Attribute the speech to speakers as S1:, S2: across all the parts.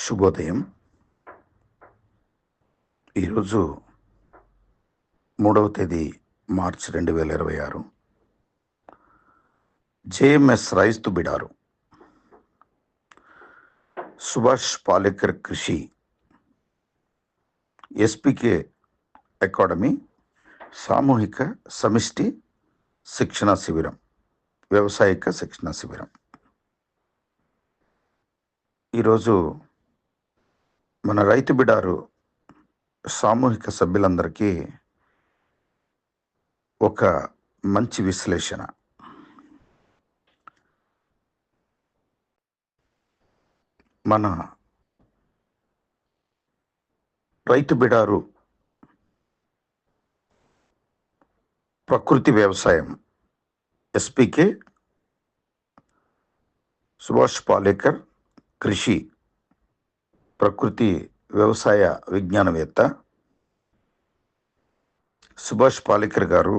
S1: శుభోదయం. ఈరోజు 3వ తేదీ మార్చి 2026. జేఎంఎస్ రైతు బిడారు, సుభాష్ పాలేకర్ కృషి, ఎస్పీకే అకాడమీ సామూహిక సమిష్టి శిక్షణ శిబిరం, వ్యవసాయిక శిక్షణ శిబిరం. ఈరోజు మన రైతు బిడారు సామూహిక సభ్యులందరికీ ఒక మంచి విశ్లేషణ. మన రైతు బిడారు ప్రకృతి వ్యవసాయం, ఎస్పీకే సుభాష్ పాలేకర్ కృషి, ప్రకృతి వ్యవసాయ విజ్ఞానవేత్త సుభాష్ పాలేకర్ గారు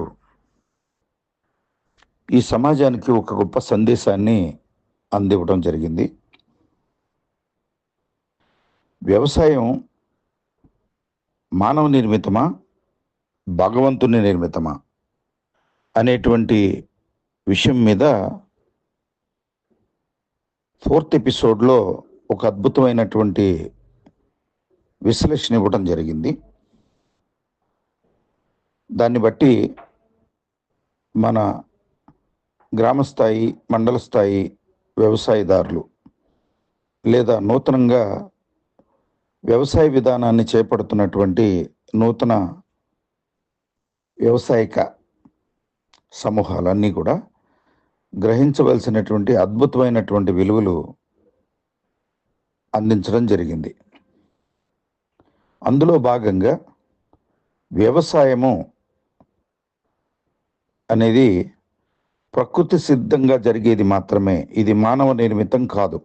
S1: ఈ సమాజానికి ఒక గొప్ప సందేశాన్ని అందివ్వడం జరిగింది. వ్యవసాయం మానవ నిర్మితమా, భగవంతుని నిర్మితమా అనేటువంటి విషయం మీద 4th ఎపిసోడ్లో ఒక అద్భుతమైనటువంటి విశ్లేషణ ఇవ్వడం జరిగింది. దాన్ని బట్టి మన గ్రామస్థాయి, మండల స్థాయి వ్యవసాయదారులు లేదా నూతనంగా వ్యవసాయ విధానాన్ని చేపడుతున్నటువంటి నూతన వ్యవసాయక సమూహాలన్నీ కూడా గ్రహించవలసినటువంటి అద్భుతమైనటువంటి విలువలు అందించడం జరిగింది. అందులో భాగంగా వ్యవసాయము అనేది ప్రకృతి సిద్ధంగా జరిగేది మాత్రమే, ఇది మానవ నిర్మితం కాదు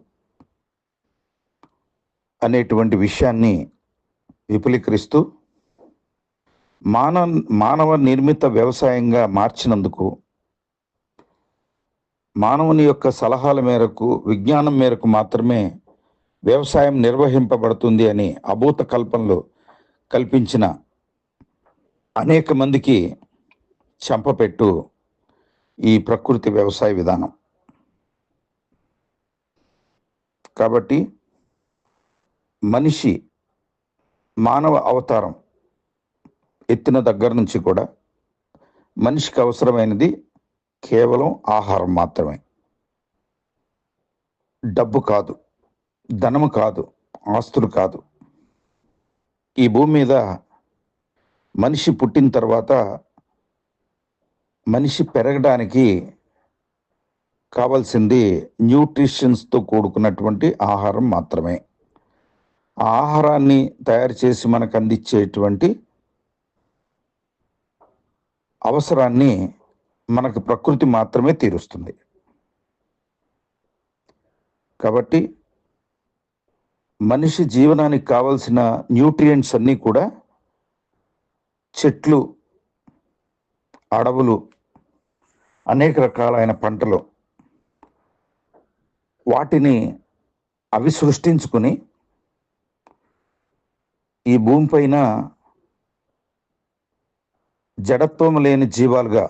S1: అనేటువంటి విషయాన్ని విపులీకరిస్తూ మానవ నిర్మిత వ్యవసాయంగా మార్చినందుకు, మానవుని యొక్క సలహాల మేరకు, విజ్ఞానం మేరకు మాత్రమే వ్యవసాయం నిర్వహింపబడుతుంది అని అభూత కల్పనలు కల్పించిన అనేక మందికి చెంపపెట్టు ఈ ప్రకృతి వ్యవసాయ విధానం. కాబట్టి మనిషి మానవ అవతారం ఎత్తిన దగ్గర నుంచి కూడా మనిషికి అవసరమైనది కేవలం ఆహారం మాత్రమే. డబ్బు కాదు, ధనము కాదు, ఆస్తులు కాదు. ఈ భూమి మీద మనిషి పుట్టిన తర్వాత మనిషి పెరగడానికి కావాల్సింది న్యూట్రిషన్స్తో కూడుకున్నటువంటి ఆహారం మాత్రమే. ఆ ఆహారాన్ని తయారు చేసి మనకు అందించేటువంటి అవసరాన్ని మనకు ప్రకృతి మాత్రమే తీరుస్తుంది. కాబట్టి మనిషి జీవనానికి కావలసిన న్యూట్రియంట్స్ అన్నీ కూడా చెట్లు, అడవులు, అనేక రకాలైన పంటలు, వాటిని అవి సృష్టించుకుని ఈ భూమిపైన జడత్వం లేని జీవాలుగా,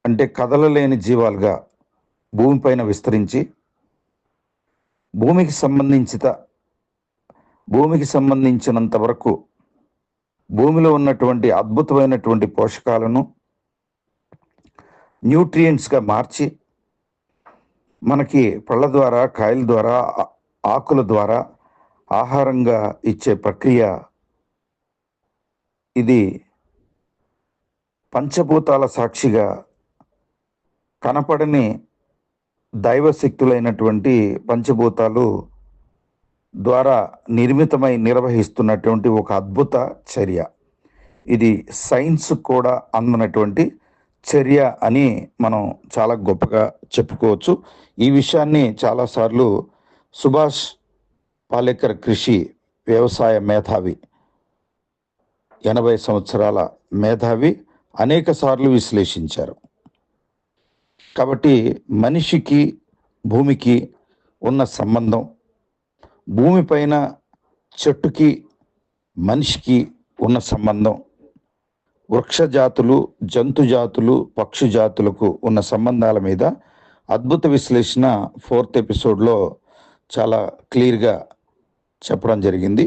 S1: అంటే కదలలేని జీవాలుగా భూమిపైన విస్తరించి భూమికి సంబంధించినంత వరకు భూమిలో ఉన్నటువంటి అద్భుతమైనటువంటి పోషకాలను న్యూట్రియంట్స్గా మార్చి మనకి పళ్ళ ద్వారా, కాయల ద్వారా, ఆకుల ద్వారా ఆహారంగా ఇచ్చే ప్రక్రియ ఇది. పంచభూతాల సాక్షిగా కనపడని దైవశక్తులైనటువంటి పంచభూతాలు ద్వారా నిర్వహిస్తున్నటువంటి ఒక అద్భుత చర్య. ఇది సైన్స్ కూడా అందనటువంటి చర్య అని మనం చాలా గొప్పగా చెప్పుకోవచ్చు. ఈ విషయాన్ని చాలాసార్లు సుభాష్ పాలేకర్ కృషి వ్యవసాయ మేధావి, 80 సంవత్సరాల మేధావి అనేక సార్లు విశ్లేషించారు. కాబట్టి మనిషికి భూమికి ఉన్న సంబంధం, భూమిపైన చెట్టుకి మనిషికి ఉన్న సంబంధం, వృక్ష జాతులు, జంతు జాతులు, పక్షి జాతులకు ఉన్న సంబంధాల మీద అద్భుత విశ్లేషణ 4th ఎపిసోడ్లో చాలా క్లియర్గా చెప్పడం జరిగింది.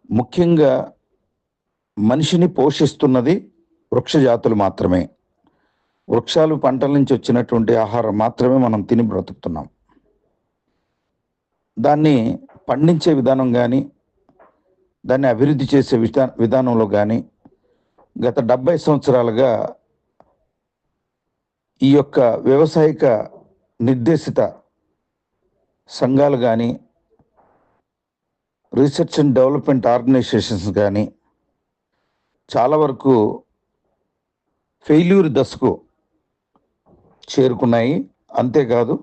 S1: ముఖ్యంగా మనిషిని పోషిస్తున్నది వృక్ష జాతులు మాత్రమే. వృక్షాలు, పంటల నుంచి వచ్చినటువంటి ఆహారం మాత్రమే మనం తిని బ్రతుకుతున్నాం. దాన్ని పండించే విధానం కానీ, దాన్ని అభివృద్ధి చేసే విధానంలో కానీ గత 70 సంవత్సరాలుగా ఈ యొక్క వ్యవసాయక నిర్దేశిత సంఘాలు కానీ, రీసెర్చ్ అండ్ డెవలప్మెంట్ ఆర్గనైజేషన్స్ కానీ చాలా వరకు ఫెయిల్యూర్ దశకు చేరుకున్నాయి. అంతేకాదు,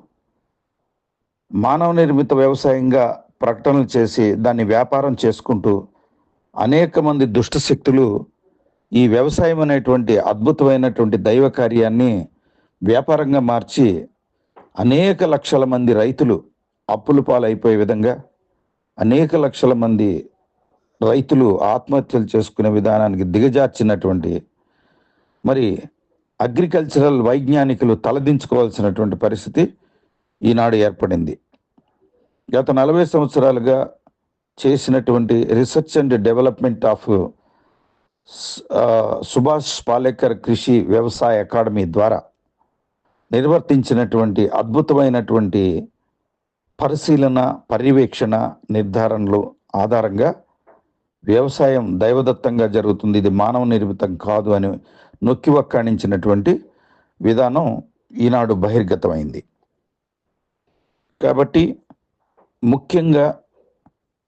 S1: మానవ నిర్మిత వ్యవసాయంగా ప్రకటనలు చేసి దాన్ని వ్యాపారం చేసుకుంటూ అనేక మంది దుష్ట శక్తులు ఈ వ్యవసాయం అనేటువంటి అద్భుతమైనటువంటి దైవ కార్యాన్ని వ్యాపారంగా మార్చి అనేక లక్షల మంది రైతులు అప్పుల పాలైపోయే విధంగా, అనేక లక్షల మంది రైతులు ఆత్మహత్యలు చేసుకునే విధానానికి దిగజార్చినటువంటి మరి అగ్రికల్చరల్ వైజ్ఞానికులు తలదించుకోవాల్సినటువంటి పరిస్థితి ఈనాడు ఏర్పడింది. గత 40 సంవత్సరాలుగా చేసినటువంటి research and development of Subhash Palekar కృషి వ్యవసాయ అకాడమీ ద్వారా నిర్వర్తించినటువంటి అద్భుతమైనటువంటి పరిశీలన, పర్యవేక్షణ, నిర్ధారణలు ఆధారంగా వ్యవసాయం దైవదత్తంగా జరుగుతుంది, ఇది మానవ నిర్మితం కాదు అని నొక్కి వక్కాణించినటువంటి విధానం ఈనాడు బహిర్గతమైంది. కాబట్టి ముఖ్యంగా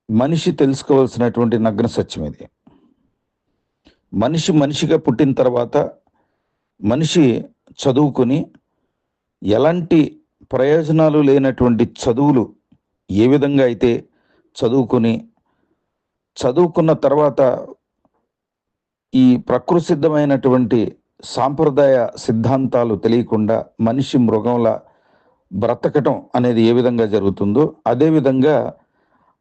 S1: మనిషి తెలుసుకోవాల్సినటువంటి నగ్న సత్యం ఇది. మనిషి మనిషిగా పుట్టిన తర్వాత మనిషి చదువుకుని ఎలాంటి ప్రయోజనాలు లేనటువంటి చదువులు ఏ విధంగా అయితే చదువుకున్న తర్వాత ఈ ప్రకృతి సిద్ధమైనటువంటి సాంప్రదాయ సిద్ధాంతాలు తెలియకుండా మనిషి మృగంలా బ్రతకటం అనేది ఏ విధంగా జరుగుతుందో అదేవిధంగా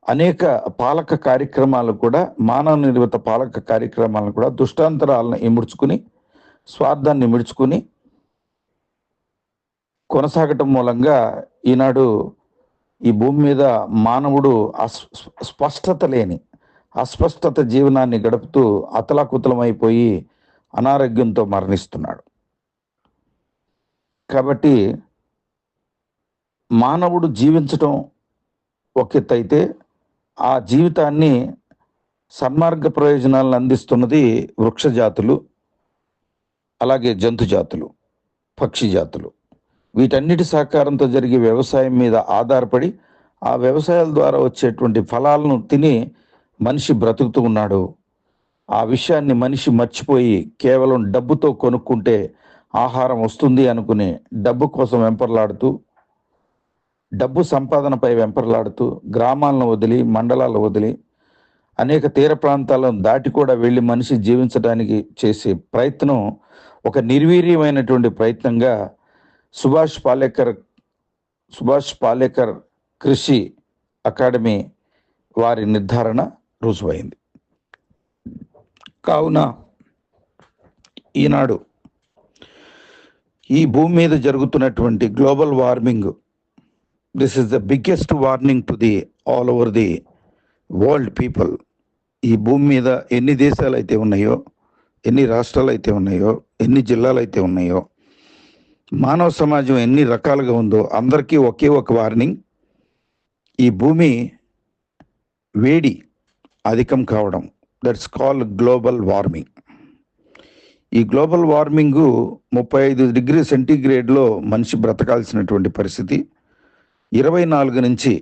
S1: అనేక పాలక కార్యక్రమాలు కూడా, మానవ నిర్మిత పాలక కార్యక్రమాలను కూడా దుష్టాంతరాలను ఇముడ్చుకుని, స్వార్థాన్ని ఇముడ్చుకుని కొనసాగటం మూలంగా ఈనాడు ఈ భూమి మీద మానవుడు అస్పష్టత జీవనాన్ని గడుపుతూ అతలాకుతలమైపోయి అనారోగ్యంతో మరణిస్తున్నాడు. కాబట్టి మానవుడు జీవించటం ఒక ఎత్తు అయితే, ఆ జీవితాన్ని సన్మార్గ ప్రయోజనాలను అందిస్తున్నది వృక్ష జాతులు, అలాగే జంతు జాతులు, పక్షి జాతులు. వీటన్నిటి సహకారంతో జరిగే వ్యవసాయం మీద ఆధారపడి ఆ వ్యవసాయాల ద్వారా వచ్చేటువంటి ఫలాలను తిని మనిషి బ్రతుకుతూ ఉన్నాడు. ఆ విషయాన్ని మనిషి మర్చిపోయి కేవలం డబ్బుతో కొనుక్కుంటే ఆహారం వస్తుంది అనుకుని డబ్బు కోసం వెంపర్లాడుతూ, డబ్బు సంపాదనపై వెంపర్లాడుతూ గ్రామాలను వదిలి, మండలాలను వదిలి, అనేక తీర ప్రాంతాలను దాటి కూడా వెళ్ళి మనిషి జీవించడానికి చేసే ప్రయత్నం ఒక నిర్వీర్యమైనటువంటి ప్రయత్నంగా సుభాష్ పాలేకర్ కృషి అకాడమీ వారి నిర్ధారణ రుజువైంది. కావున ఈనాడు ఈ భూమి మీద జరుగుతున్నటువంటి global warming, this is the biggest warning to the all over the world people. ఈ భూమి మీద ఎన్ని దేశాలు అయితే ఉన్నాయో, ఎన్ని రాష్ట్రాలు అయితే ఉన్నాయో, ఎన్ని జిల్లాలు అయితే ఉన్నాయో, మానవ సమాజం ఎన్ని రకాలుగా ఉందో అందరికీ ఒకే ఒక వార్నింగ్. ఈ భూమి వేడి అధికం కావడం, దట్స్ కాల్డ్ గ్లోబల్ వార్మింగ్. ఈ గ్లోబల్ వార్మింగ్ 35 డిగ్రీ సెంటీగ్రేడ్లో మనిషి బ్రతకాల్సినటువంటి పరిస్థితి 24 నుంచి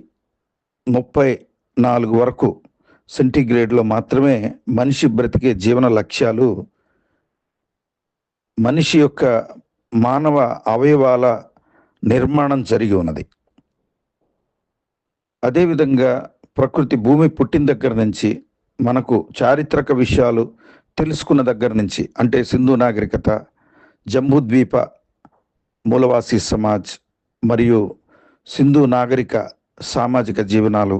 S1: 34 వరకు సెంటీగ్రేడ్లో మాత్రమే మనిషి బ్రతికే జీవన లక్ష్యాలు, మనిషి యొక్క మానవ అవయవాల నిర్మాణం జరిగి ఉన్నది. అదేవిధంగా ప్రకృతి భూమి పుట్టిన దగ్గర నుంచి మనకు చారిత్రక విషయాలు తెలుసుకున్న దగ్గర నుంచి, అంటే సింధు నాగరికత, జంబూద్వీప మూలవాసీ సమాజ్ మరియు సింధు నాగరిక సామాజిక జీవనాలు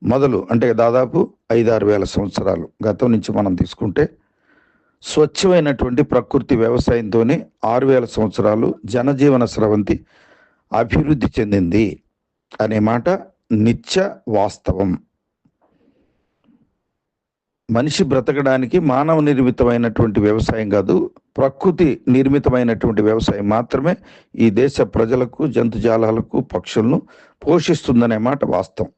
S1: మొదలు అంటే దాదాపు 5-6 వేల సంవత్సరాలు గతం నుంచి మనం తీసుకుంటే స్వచ్ఛమైనటువంటి ప్రకృతి వ్యవసాయంతోనే 6,000 సంవత్సరాలు జనజీవన స్రవంతి అభివృద్ధి చెందింది అనే మాట నిత్య వాస్తవం. మనిషి బ్రతకడానికి మానవ నిర్మితమైనటువంటి వ్యవసాయం కాదు, ప్రకృతి నిర్మితమైనటువంటి వ్యవసాయం మాత్రమే ఈ దేశ ప్రజలకు, జంతుజాలాలకు, పక్షులను పోషిస్తుందనే మాట వాస్తవం.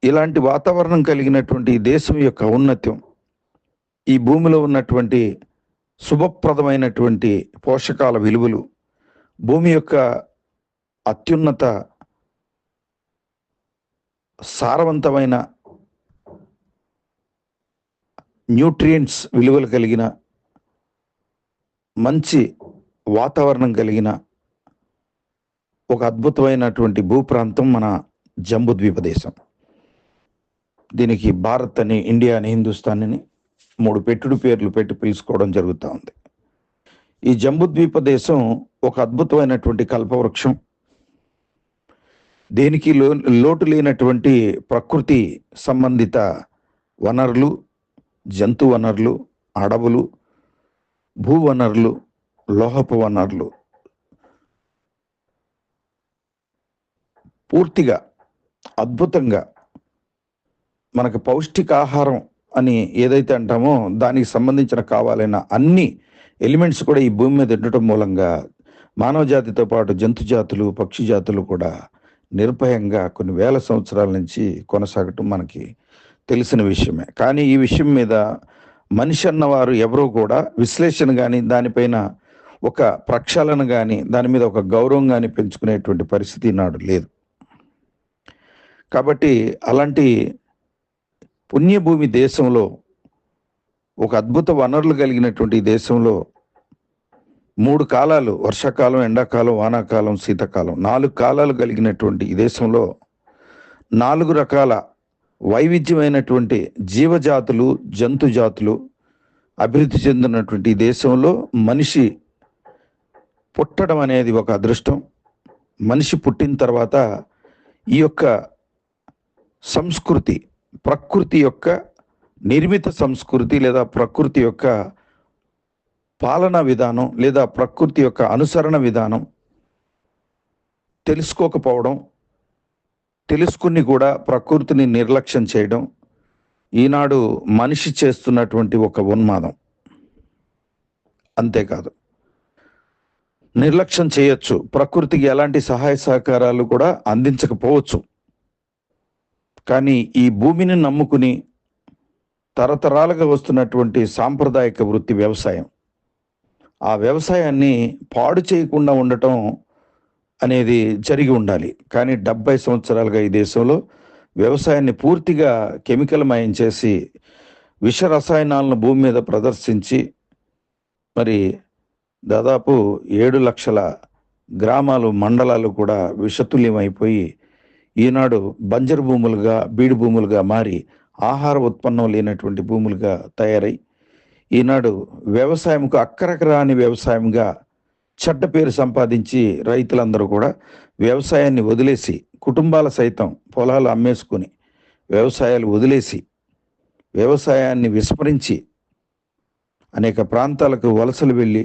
S1: ఇలాంటి వాతావరణం కలిగినటువంటి ఈ దేశం యొక్క ఔన్నత్యం, ఈ భూమిలో ఉన్నటువంటి శుభప్రదమైనటువంటి పోషకాల విలువలు, భూమి యొక్క అత్యున్నత సారవంతమైన న్యూట్రియంట్స్ విలువలు కలిగిన మంచి వాతావరణం కలిగిన ఒక అద్భుతమైనటువంటి భూప్రాంతం మన జంబూద్వీప దేశం. దీనికి భారత్ అని, ఇండియా అని, హిందుస్థాన్ అని 3 పెట్టుడు పేర్లు పెట్టి పిలుచుకోవడం జరుగుతూ ఉంది. ఈ జంబూద్వీప దేశం ఒక అద్భుతమైనటువంటి కల్పవృక్షం. దేనికి లోటు లేనటువంటి ప్రకృతి సంబంధిత వనరులు, జంతు వనరులు, అడవులు, భూ వనరులు, లోహపు వనరులు పూర్తిగా అద్భుతంగా మనకు పౌష్టికాహారం అని ఏదైతే అంటామో దానికి సంబంధించిన కావాలైన అన్ని ఎలిమెంట్స్ కూడా ఈ భూమి మీద ఉండటం మూలంగా మానవ జాతితో పాటు జంతు జాతులు, పక్షి జాతులు కూడా నిర్భయంగా కొన్ని వేల సంవత్సరాల నుంచి కొనసాగటం మనకి తెలిసిన విషయమే. కానీ ఈ విషయం మీద మనిషి అన్నవారు ఎవరూ కూడా విశ్లేషణ కానీ, దానిపైన ఒక ప్రక్షాళన కానీ, దాని మీద ఒక గౌరవం కానీ పెంచుకునేటువంటి పరిస్థితి నాడు లేదు. కాబట్టి అలాంటి పుణ్యభూమి దేశంలో, ఒక అద్భుత వనరులు కలిగినటువంటి దేశంలో 3 కాలాలు, వర్షాకాలం, ఎండాకాలం, వానాకాలం, శీతాకాలం, 4 కాలాలు కలిగినటువంటి ఈ దేశంలో 4 రకాల వైవిధ్యమైనటువంటి జీవజాతులు, జంతు జాతులు అభివృద్ధి చెందినటువంటి ఈ దేశంలో మనిషి పుట్టడం అనేది ఒక అదృష్టం. మనిషి పుట్టిన తర్వాత ఈ యొక్క సంస్కృతి, ప్రకృతి యొక్క నిర్మిత సంస్కృతి లేదా ప్రకృతి యొక్క పాలనా విధానం లేదా ప్రకృతి యొక్క అనుసరణ విధానం తెలుసుకోకపోవడం, తెలుసుకుని కూడా ప్రకృతిని నిర్లక్ష్యం చేయడం ఈనాడు మనిషి చేస్తున్నటువంటి ఒక ఉన్మాదం. అంతేకాదు, నిర్లక్ష్యం చేయొచ్చు, ప్రకృతికి ఎలాంటి సహాయ సహకారాలు కూడా అందించకపోవచ్చు. కానీ ఈ భూమిని నమ్ముకుని తరతరాలుగా వస్తున్నటువంటి సాంప్రదాయక వృత్తి వ్యవసాయం, ఆ వ్యవసాయాన్ని పాడు చేయకుండా ఉండటం అనేది జరిగి ఉండాలి. కానీ 70 సంవత్సరాలుగా ఈ దేశంలో వ్యవసాయాన్ని పూర్తిగా కెమికల్ మయం చేసి విష రసాయనాలను భూమి మీద ప్రదర్శించి మరి దాదాపు 7 లక్షల గ్రామాలు, మండలాలు కూడా విషతుల్యమైపోయి ఈనాడు బంజరు భూములుగా, బీడు భూములుగా మారి ఆహార ఉత్పన్నం లేనటువంటి భూములుగా తయారై ఈనాడు వ్యవసాయంకు అక్కరకు రాని వ్యవసాయంగా చెడ్డ పేరు సంపాదించి రైతులందరూ కూడా వ్యవసాయాన్ని వదిలేసి, కుటుంబాల సైతం పొలాలు అమ్మేసుకొని వ్యవసాయాలు వదిలేసి, వ్యవసాయాన్ని విస్మరించి అనేక ప్రాంతాలకు వలసలు వెళ్ళి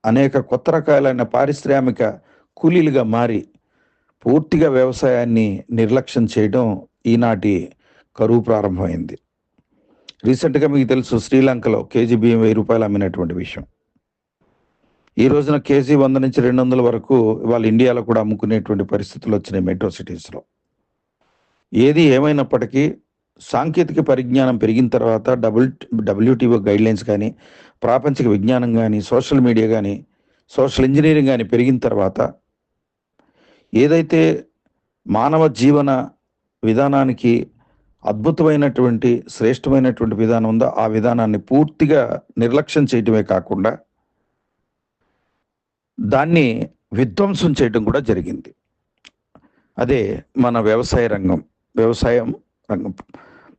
S1: అనేక కొత్త రకాలైన పారిశ్రామిక కూలీలుగా మారి పూర్తిగా వ్యవసాయాన్ని నిర్లక్ష్యం చేయడం ఈనాటి కరువు ప్రారంభమైంది. రీసెంట్గా మీకు తెలుసు, శ్రీలంకలో కేజీ బియ్యం 1000 రూపాయలు అమ్మినటువంటి విషయం. ఈ రోజున కేజీ 100 నుంచి 200 వరకు వాళ్ళు ఇండియాలో కూడా అమ్ముకునేటువంటి పరిస్థితులు వచ్చినాయి మెట్రో సిటీస్లో. ఏది ఏమైనప్పటికీ సాంకేతిక పరిజ్ఞానం పెరిగిన తర్వాత WTO గైడ్లైన్స్ కానీ, ప్రాపంచిక విజ్ఞానం కానీ, సోషల్ మీడియా కానీ, సోషల్ ఇంజనీరింగ్ కానీ పెరిగిన తర్వాత ఏదైతే మానవ జీవన విధానానికి అద్భుతమైనటువంటి శ్రేష్టమైనటువంటి విధానం ఉందో ఆ విధానాన్ని పూర్తిగా నిర్లక్ష్యం చేయటమే కాకుండా దాన్ని విధ్వంసం చేయడం కూడా జరిగింది. అదే మన వ్యవసాయ రంగం,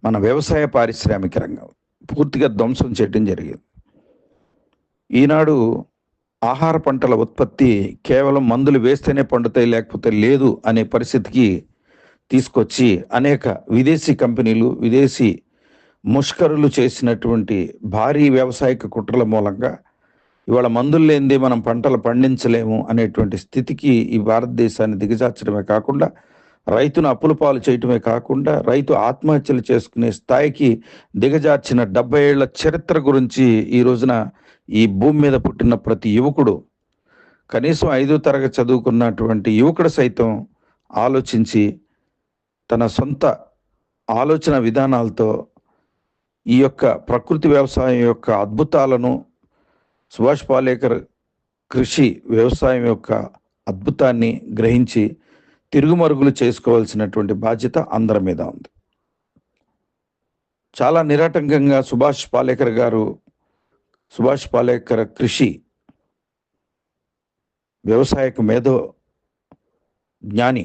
S1: మన వ్యవసాయ పారిశ్రామిక రంగం పూర్తిగా ధ్వంసం చేయడం జరిగింది. ఈనాడు ఆహార పంటల ఉత్పత్తి కేవలం మందులు వేస్తేనే పండుతాయి, లేకపోతే లేదు అనే పరిస్థితికి తీసుకొచ్చి అనేక విదేశీ కంపెనీలు, విదేశీ ముష్కరులు చేసినటువంటి భారీ వ్యవసాయక కుట్రల మూలంగా ఇవాళ మందులు లేనిదే మనం పంటలు పండించలేము అనేటువంటి స్థితికి ఈ భారతదేశాన్ని దిగజార్చడమే కాకుండా, రైతును అప్పుల పాలు చేయటమే కాకుండా, రైతు ఆత్మహత్యలు చేసుకునే స్థాయికి దిగజార్చిన 70 ఏళ్ల చరిత్ర గురించి ఈ రోజున ఈ భూమి మీద పుట్టిన ప్రతి యువకుడు, కనీసం 5వ తరగతి చదువుకున్నటువంటి యువకుడు సైతం ఆలోచించి తన సొంత ఆలోచన విధానాలతో ఈ యొక్క ప్రకృతి వ్యవసాయం యొక్క అద్భుతాలను, సుభాష్ పాలేకర్ కృషి వ్యవసాయం యొక్క అద్భుతాన్ని గ్రహించి తిరుగుమరుగులు చేసుకోవాల్సినటువంటి బాధ్యత అందరి మీద ఉంది. చాలా నిరాటంకంగా సుభాష్ పాలేకర్ కృషి వ్యవసాయక మేధో జ్ఞాని,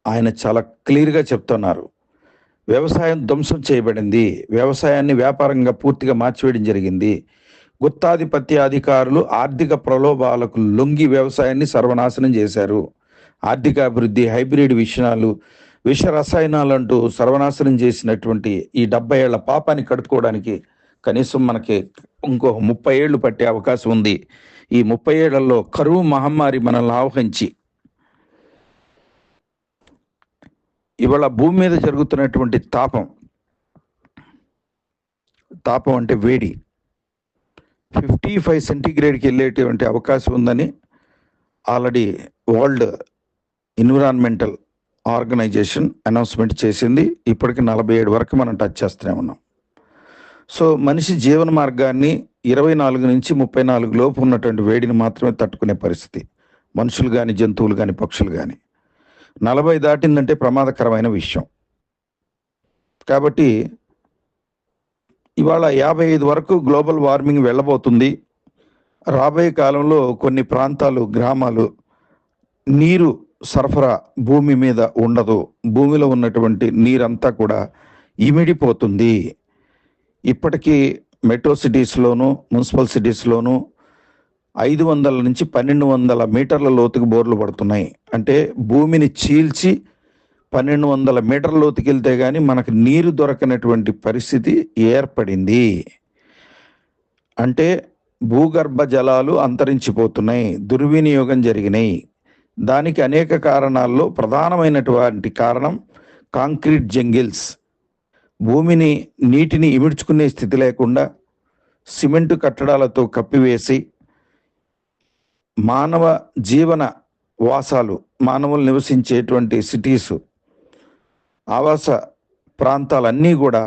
S1: ఆయన చాలా క్లియర్గా చెప్తున్నారు. వ్యవసాయం ధ్వంసం చేయబడింది, వ్యవసాయాన్ని వ్యాపారంగా పూర్తిగా మార్చివేయడం జరిగింది. గుత్తాధిపత్య అధికారులు ఆర్థిక ప్రలోభాలకు లొంగి వ్యవసాయాన్ని సర్వనాశనం చేశారు. ఆర్థిక అభివృద్ధి, హైబ్రిడ్ విష రసాయనాలు అంటూ సర్వనాశనం చేసినటువంటి ఈ 70 ఏళ్ల పాపాన్ని కడుక్కోవడానికి కనీసం మనకి ఇంకో 30 ఏళ్ళు పట్టే అవకాశం ఉంది. ఈ 30 ఏళ్లలో కరువు మహమ్మారి మనల్ని ఆవహించి ఇవాళ భూమి మీద జరుగుతున్నటువంటి తాపం అంటే వేడి 55 సెంటీగ్రేడ్కి వెళ్ళేటువంటి అవకాశం ఉందని already world environmental organization announcement చేసింది. ఇప్పటికి 47 వరకు మనం టచ్ చేస్తూనే ఉన్నాం. సో మనిషి జీవన మార్గాన్ని 24 నుంచి 34 లోపు ఉన్నటువంటి వేడిని మాత్రమే తట్టుకునే పరిస్థితి. మనుషులు కానీ, జంతువులు కానీ, పక్షులు కానీ. 40 దాటిందంటే ప్రమాదకరమైన విషయం. కాబట్టి ఇవాళ 55 వరకు గ్లోబల్ వార్మింగ్ వెళ్ళబోతుంది. రాబోయే కాలంలో కొన్ని ప్రాంతాలు, గ్రామాలు నీరు సరఫరా భూమి మీద ఉండదు. భూమిలో ఉన్నటువంటి నీరంతా కూడా ఇమిడిపోతుంది. ఇప్పటికీ మెట్రో సిటీస్లోను, మున్సిపల్ సిటీస్లోను 500 నుంచి 1200 మీటర్ల లోతుకు బోర్లు పడుతున్నాయి. అంటే భూమిని చీల్చి 1200 మీటర్ల లోతుకి వెళ్తే కానీ మనకు నీరు దొరకనటువంటి పరిస్థితి ఏర్పడింది. అంటే భూగర్భ జలాలు అంతరించిపోతున్నాయి, దుర్వినియోగం జరిగినాయి. దానికి అనేక కారణాల్లో ప్రధానమైనటువంటి కారణం కాంక్రీట్ జంగిల్స్. భూమిని, నీటిని ఇమిడ్చుకునే స్థితి లేకుండా సిమెంటు కట్టడాలతో కప్పివేసి మానవ జీవన వాసాలు, మానవులు నివసించేటువంటి సిటీసు, ఆవాస ప్రాంతాలన్నీ కూడా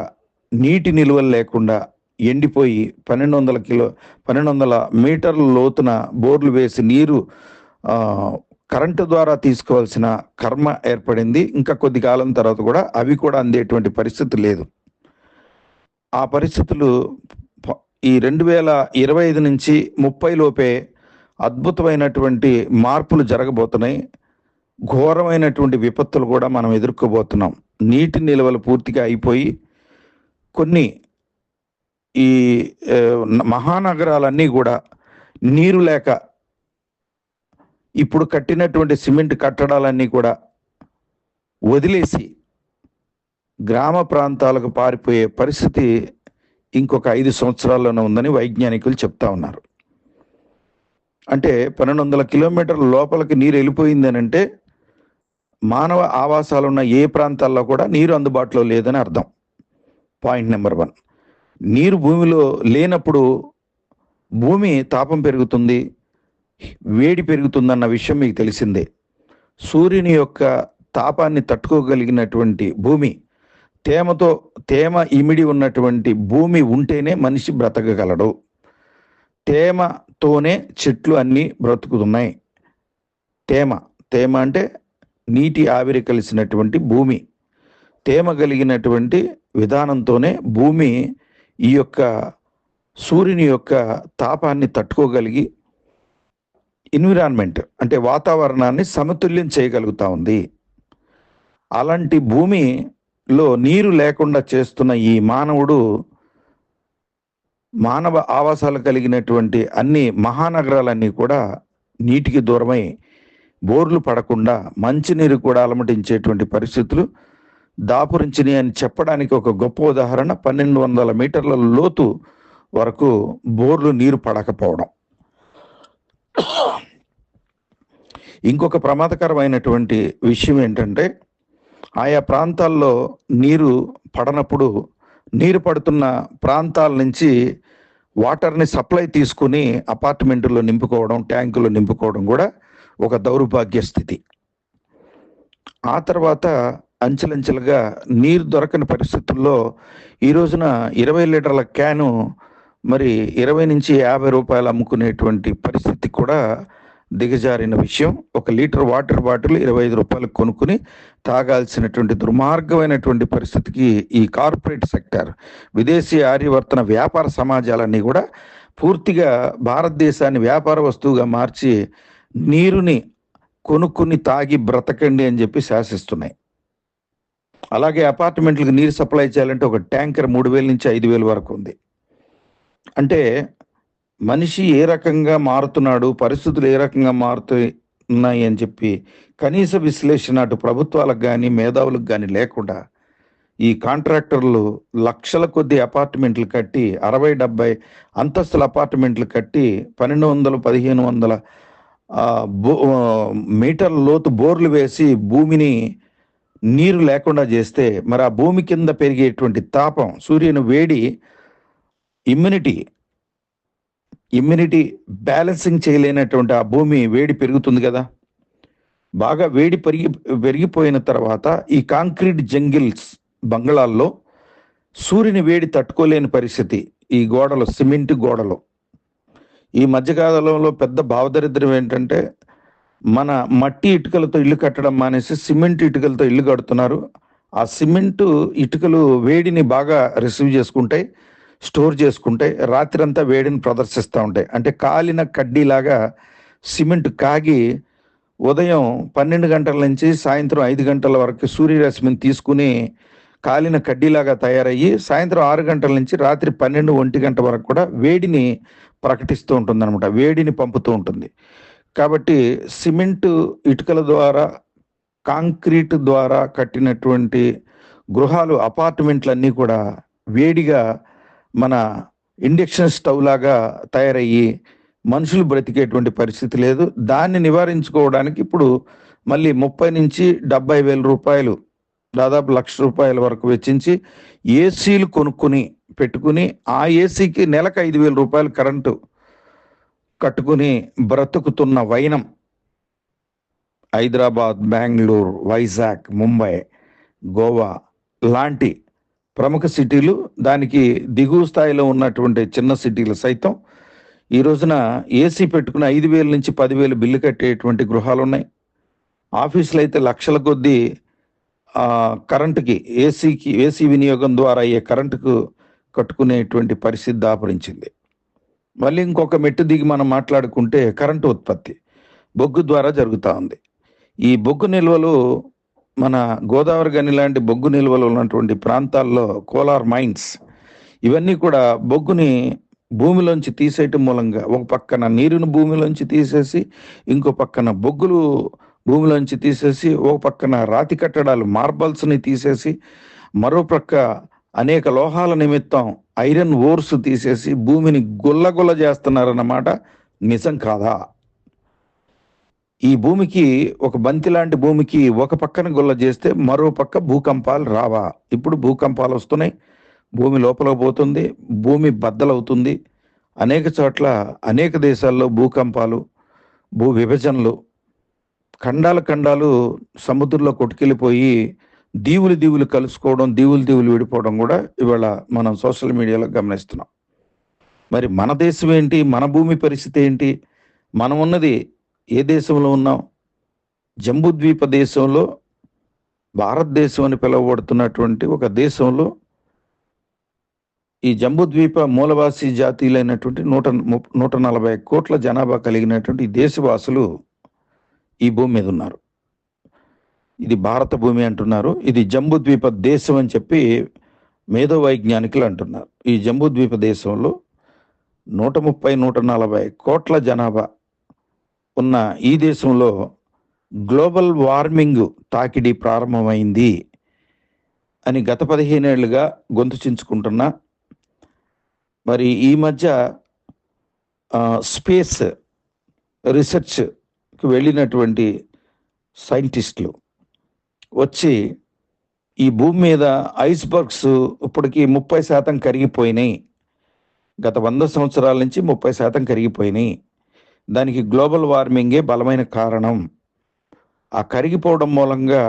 S1: నీటి నిల్వలు లేకుండా ఎండిపోయి 1200 మీటర్ల లోతున బోర్లు వేసి నీరు కరెంటు ద్వారా తీసుకోవాల్సిన కర్మ ఏర్పడింది. ఇంకా కొద్ది కాలం తర్వాత కూడా అవి కూడా అందేటువంటి పరిస్థితి లేదు. ఆ పరిస్థితులు ఈ 2025 నుంచి 30 లోపే అద్భుతమైనటువంటి మార్పులు జరగబోతున్నాయి. ఘోరమైనటువంటి విపత్తులు కూడా మనం ఎదుర్కోబోతున్నాం. నీటి నిల్వలు పూర్తిగా అయిపోయి కొన్ని ఈ మహానగరాలన్నీ కూడా నీరు లేక ఇప్పుడు కట్టినటువంటి సిమెంట్ కట్టడాలన్నీ కూడా వదిలేసి గ్రామ ప్రాంతాలకు పారిపోయే పరిస్థితి ఇంకొక 5 సంవత్సరాల్లోనే ఉందని వైజ్ఞానికులు చెప్తా ఉన్నారు. అంటే 1200 కిలోమీటర్ల లోపలికి నీరు వెళ్ళిపోయింది అని అంటే మానవ ఆవాసాలు ఉన్న ఏ ప్రాంతాల్లో కూడా నీరు అందుబాటులో లేదని అర్థం. Point number 1. నీరు భూమిలో లేనప్పుడు భూమి తాపం పెరుగుతుంది, వేడి పెరుగుతుందన్న విషయం మీకు తెలిసిందే. సూర్యుని యొక్క తాపాన్ని తట్టుకోగలిగినటువంటి భూమి, తేమ ఇమిడి ఉన్నటువంటి భూమి ఉంటేనే మనిషి బ్రతకగలడు. తేమతోనే చెట్లు అన్నీ బ్రతుకుతున్నాయి. తేమ అంటే నీటి ఆవిరి కలిసినటువంటి భూమి. తేమ కలిగినటువంటి విధానంతోనే భూమి ఈ యొక్క సూర్యుని యొక్క తాపాన్ని తట్టుకోగలిగి ఎన్విరాన్మెంట్ అంటే వాతావరణాన్ని సమతుల్యం చేయగలుగుతా ఉంది. అలాంటి భూమిలో నీరు లేకుండా చేస్తున్న ఈ మానవుడు మానవ ఆవాసాలు కలిగినటువంటి అన్ని మహానగరాలన్నీ కూడా నీటికి దూరమై బోర్లు పడకుండా మంచినీరు కూడా అలమటించేటువంటి పరిస్థితులు దాపురించినాయి అని చెప్పడానికి ఒక గొప్ప ఉదాహరణ 1200 మీటర్ల లోతు వరకు బోర్లు నీరు పడకపోవడం. ఇంకొక ప్రమాదకరమైనటువంటి విషయం ఏంటంటే, ఆయా ప్రాంతాల్లో నీరు పడనప్పుడు నీరు పడుతున్న ప్రాంతాల నుంచి వాటర్ని సప్లై తీసుకుని అపార్ట్మెంటుల్లో నింపుకోవడం, ట్యాంకుల్లో నింపుకోవడం కూడా ఒక దౌర్భాగ్య స్థితి. ఆ తర్వాత అంచెలంచెలుగా నీరు దొరకని పరిస్థితుల్లో ఈ రోజున 20 లీటర్ల క్యాను మరి 20 నుంచి 50 రూపాయలు అమ్ముకునేటువంటి పరిస్థితి కూడా దిగజారిన విషయం. 1 లీటర్ వాటర్ బాటిల్ 25 రూపాయలకు కొనుక్కుని తాగాల్సినటువంటి దుర్మార్గమైనటువంటి పరిస్థితికి ఈ కార్పొరేట్ సెక్టర్, విదేశీ ఆర్యవర్తన వ్యాపార సమాజాలన్నీ కూడా పూర్తిగా భారతదేశాన్ని వ్యాపార వస్తువుగా మార్చి నీరుని కొనుక్కుని తాగి బ్రతకండి అని చెప్పి శాసిస్తున్నాయి. అలాగే అపార్ట్మెంట్లకు నీరు సప్లై చేయాలంటే ఒక ట్యాంకర్ 3000 నుంచి 5000 వరకు ఉంది. అంటే మనిషి ఏ రకంగా మారుతున్నాడు, పరిస్థితులు ఏ రకంగా మారుతున్నాయి అని చెప్పి కనీస విశ్లేషణ అటు ప్రభుత్వాలకు కానీ మేధావులకు కానీ లేకుండా ఈ కాంట్రాక్టర్లు లక్షల కొద్ది అపార్ట్మెంట్లు కట్టి 60-70 అంతస్తుల అపార్ట్మెంట్లు కట్టి 1200-1500 మీటర్ల లోతు బోర్లు వేసి భూమిని నీరు లేకుండా చేస్తే మరి ఆ భూమి కింద పెరిగేటువంటి తాపం, సూర్యుని వేడి, ఇమ్యూనిటీ బ్యాలెన్సింగ్ చేయలేనటువంటి ఆ భూమి వేడి పెరుగుతుంది కదా. బాగా వేడి పెరిగిపోయిన తర్వాత ఈ కాంక్రీట్ జంగిల్స్ బంగ్లాల్లో సూర్యుని వేడి తట్టుకోలేని పరిస్థితి. ఈ గోడలు సిమెంట్ గోడలు. ఈ మధ్యకాలంలో పెద్ద భావదరిద్రం ఏంటంటే, మన మట్టి ఇటుకలతో ఇల్లు కట్టడం మానేసి సిమెంట్ ఇటుకలతో ఇల్లు కడుతున్నారు. ఆ సిమెంటు ఇటుకలు వేడిని బాగా రిసీవ్ చేసుకుంటాయి, స్టోర్ చేసుకుంటాయి, రాత్రంతా వేడిని ప్రదర్శిస్తూ ఉంటాయి. అంటే కాలిన కడ్డీలాగా సిమెంట్ కాగి ఉదయం 12 గంటల నుంచి సాయంత్రం 5 గంటల వరకు సూర్యరశ్మిని తీసుకుని కాలిన కడ్డీలాగా తయారయ్యి సాయంత్రం 6 గంటల నుంచి రాత్రి 12-1 గంట వరకు కూడా వేడిని ప్రకటిస్తూ ఉంటుంది అనమాట, వేడిని పంపుతూ ఉంటుంది. కాబట్టి సిమెంటు ఇటుకల ద్వారా, కాంక్రీట్ ద్వారా కట్టినటువంటి గృహాలు, అపార్ట్మెంట్లన్నీ కూడా వేడిగా మన ఇండక్షన్ స్టవ్ లాగా తయారయ్యి మనుషులు బ్రతికేటువంటి పరిస్థితి లేదు. దాన్ని నివారించుకోవడానికి ఇప్పుడు మళ్ళీ 30 నుంచి 70,000 రూపాయలు, దాదాపు 1,00,000 రూపాయల వరకు వెచ్చించి ఏసీలు కొనుక్కుని పెట్టుకుని ఆ ఏసీకి నెలకు 5,000 రూపాయలు కరెంటు కట్టుకుని బ్రతుకుతున్న వైనం హైదరాబాద్, బెంగళూరు, వైజాగ్, ముంబై, గోవా లాంటి ప్రముఖ సిటీలు, దానికి దిగువ స్థాయిలో ఉన్నటువంటి చిన్న సిటీలు సైతం ఈ రోజున ఏసీ పెట్టుకుని 5,000 నుంచి 10,000 బిల్లు కట్టేటువంటి గృహాలు ఉన్నాయి. ఆఫీసులు అయితే లక్షల కొద్దీ కరెంటుకి, ఏసీ వినియోగం ద్వారా అయ్యే కరెంటుకు కట్టుకునేటువంటి పరిస్థితి దాపురించింది. మళ్ళీ ఇంకొక మెట్టు దిగి మనం మాట్లాడుకుంటే కరెంటు ఉత్పత్తి బొగ్గు ద్వారా జరుగుతూ ఉంది. ఈ బొగ్గు నిల్వలు మన గోదావరి గని లాంటి బొగ్గు నిల్వలు ఉన్నటువంటి ప్రాంతాల్లో కోలార్ మైన్స్, ఇవన్నీ కూడా బొగ్గుని భూమిలోంచి తీసేయటం మూలంగా ఒక పక్కన నీరుని భూమిలోంచి తీసేసి, ఇంకో పక్కన బొగ్గులు భూమిలోంచి తీసేసి, ఒక పక్కన రాతి కట్టడాలు మార్బల్స్ని తీసేసి, మరో ప్రక్క అనేక లోహాల నిమిత్తం ఐరన్ ఓర్స్ తీసేసి భూమిని గుల్లగుల్ల చేస్తున్నారన్నమాట. నిజం కాదా? ఈ భూమికి, ఒక బంతి లాంటి భూమికి ఒక పక్కన గుల్ల చేస్తే మరో పక్క భూకంపాలు రావా? ఇప్పుడు భూకంపాలు వస్తున్నాయి, భూమి లోపల పోతుంది, భూమి బద్దలవుతుంది. అనేక చోట్ల, అనేక దేశాల్లో భూకంపాలు, భూ విభజనలు, ఖండాలు సముద్రంలో కొట్టుకెళ్ళిపోయి దీవులు కలుసుకోవడం, దీవులు విడిపోవడం కూడా ఇవాళ మనం సోషల్ మీడియాలో గమనిస్తున్నాం. మరి మన దేశం ఏంటి? మన భూమి పరిస్థితి ఏంటి? మనం ఉన్నది ఏ దేశంలో ఉన్నాం? జంబూద్వీప దేశంలో, భారతదేశం అని పిలువబడుతున్నటువంటి ఒక దేశంలో ఈ జంబూద్వీప మూలవాసి జాతీయులైనటువంటి 140 కోట్ల జనాభా కలిగినటువంటి దేశవాసులు ఈ భూమి మీద ఉన్నారు. ఇది భారత భూమి అంటున్నారు, ఇది జంబూద్వీప దేశం అని చెప్పి మేధో వైజ్ఞానికులు అంటున్నారు. ఈ జంబూద్వీప దేశంలో 130-140 కోట్ల జనాభా ఉన్న ఈ దేశంలో గ్లోబల్ వార్మింగ్ తాకిడి ప్రారంభమైంది అని గత 15 ఏళ్లుగా గొంతు చించుకుంటున్నా. మరి ఈ మధ్య స్పేస్ రీసెర్చ్కి వెళ్ళినటువంటి సైంటిస్టులు వచ్చి ఈ భూమి మీద ఐస్బర్గ్స్ ఇప్పటికీ 30% కరిగిపోయినాయి. గత 100 సంవత్సరాల నుంచి 30% కరిగిపోయినాయి. దానికి గ్లోబల్ వార్మింగే బలమైన కారణం. ఆ కరిగిపోవడం మూలంగా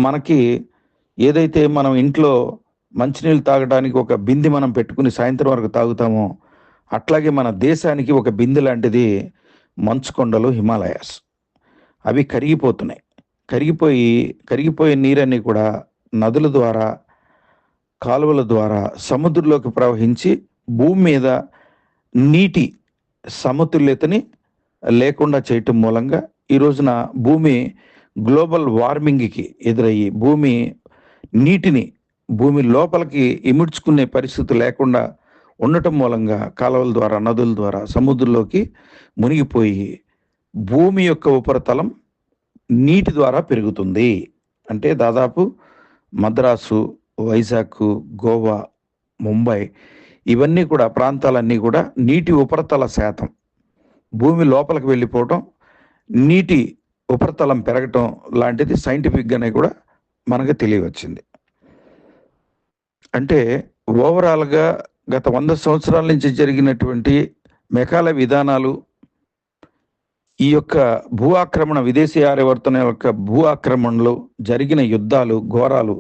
S1: మనకి ఏదైతే మనం ఇంట్లో మంచినీళ్ళు తాగడానికి ఒక బిందె మనం పెట్టుకుని సాయంత్రం వరకు తాగుతామో, అట్లాగే మన దేశానికి ఒక బిందె లాంటిది మంచుకొండలు, హిమాలయాస్. అవి కరిగిపోతున్నాయి. కరిగిపోయే నీరన్నీ కూడా నదుల ద్వారా, కాలువల ద్వారా సముద్రంలోకి ప్రవహించి భూమి మీద నీటి సమతుల్యతని లేకుండా చేయటం మూలంగా ఈ రోజున భూమి గ్లోబల్ వార్మింగ్కి ఎదురయ్యి నీటిని భూమి లోపలికి ఇముడ్చుకునే పరిస్థితి లేకుండా ఉండటం మూలంగా కాలువల ద్వారా, నదుల ద్వారా సముద్రంలోకి మునిగిపోయి భూమి యొక్క ఉపరితలం నీటి ద్వారా పెరుగుతుంది. అంటే దాదాపు మద్రాసు, వైజాగ్, గోవా, ముంబై ఇవన్నీ కూడా ప్రాంతాలన్నీ కూడా నీటి ఉపరితల శాతం భూమి లోపలికి వెళ్ళిపోవటం, నీటి ఉపరితలం పెరగటం లాంటిది సైంటిఫిక్గానే కూడా మనకు తెలియవచ్చింది. అంటే ఓవరాల్గా గత 100 సంవత్సరాల నుంచి జరిగినటువంటి మెకాల విధానాలు, ఈ యొక్క భూ ఆక్రమణ, విదేశీ ఆర్యవర్తన యొక్క భూ ఆక్రమణలో జరిగిన యుద్ధాలు, ఘోరాలు,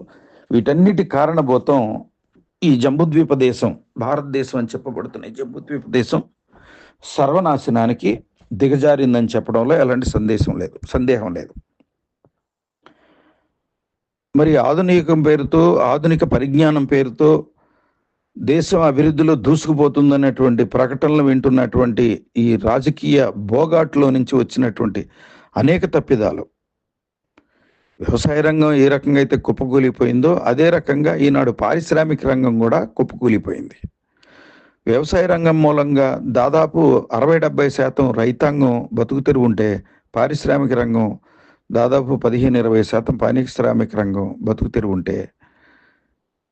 S1: వీటన్నిటి కారణభూతం ఈ జంబుద్వీప దేశం, భారతదేశం అని చెప్పబడుతున్న జంబుద్వీప దేశం సర్వనాశనానికి దిగజారిందని చెప్పడంలో ఎలాంటి సందేహం లేదు. మరి ఆధునిక పరిజ్ఞానం పేరుతో దేశం అభివృద్ధిలో దూసుకుపోతుందనేటువంటి ప్రకటనలు వింటున్నటువంటి ఈ రాజకీయ బోగాట్లో నుంచి వచ్చినటువంటి అనేక తప్పిదాలు, వ్యవసాయ రంగం ఏ రకంగా అయితే కుప్పకూలిపోయిందో అదే రకంగా ఈనాడు పారిశ్రామిక రంగం కూడా కుప్పకూలిపోయింది. వ్యవసాయ రంగం మూలంగా దాదాపు 60-70% రైతాంగం బతుకు తెరువు ఉంటే, పారిశ్రామిక రంగం దాదాపు 15-20% పారిశ్రామిక రంగం బతుకు తెరువు ఉంటే,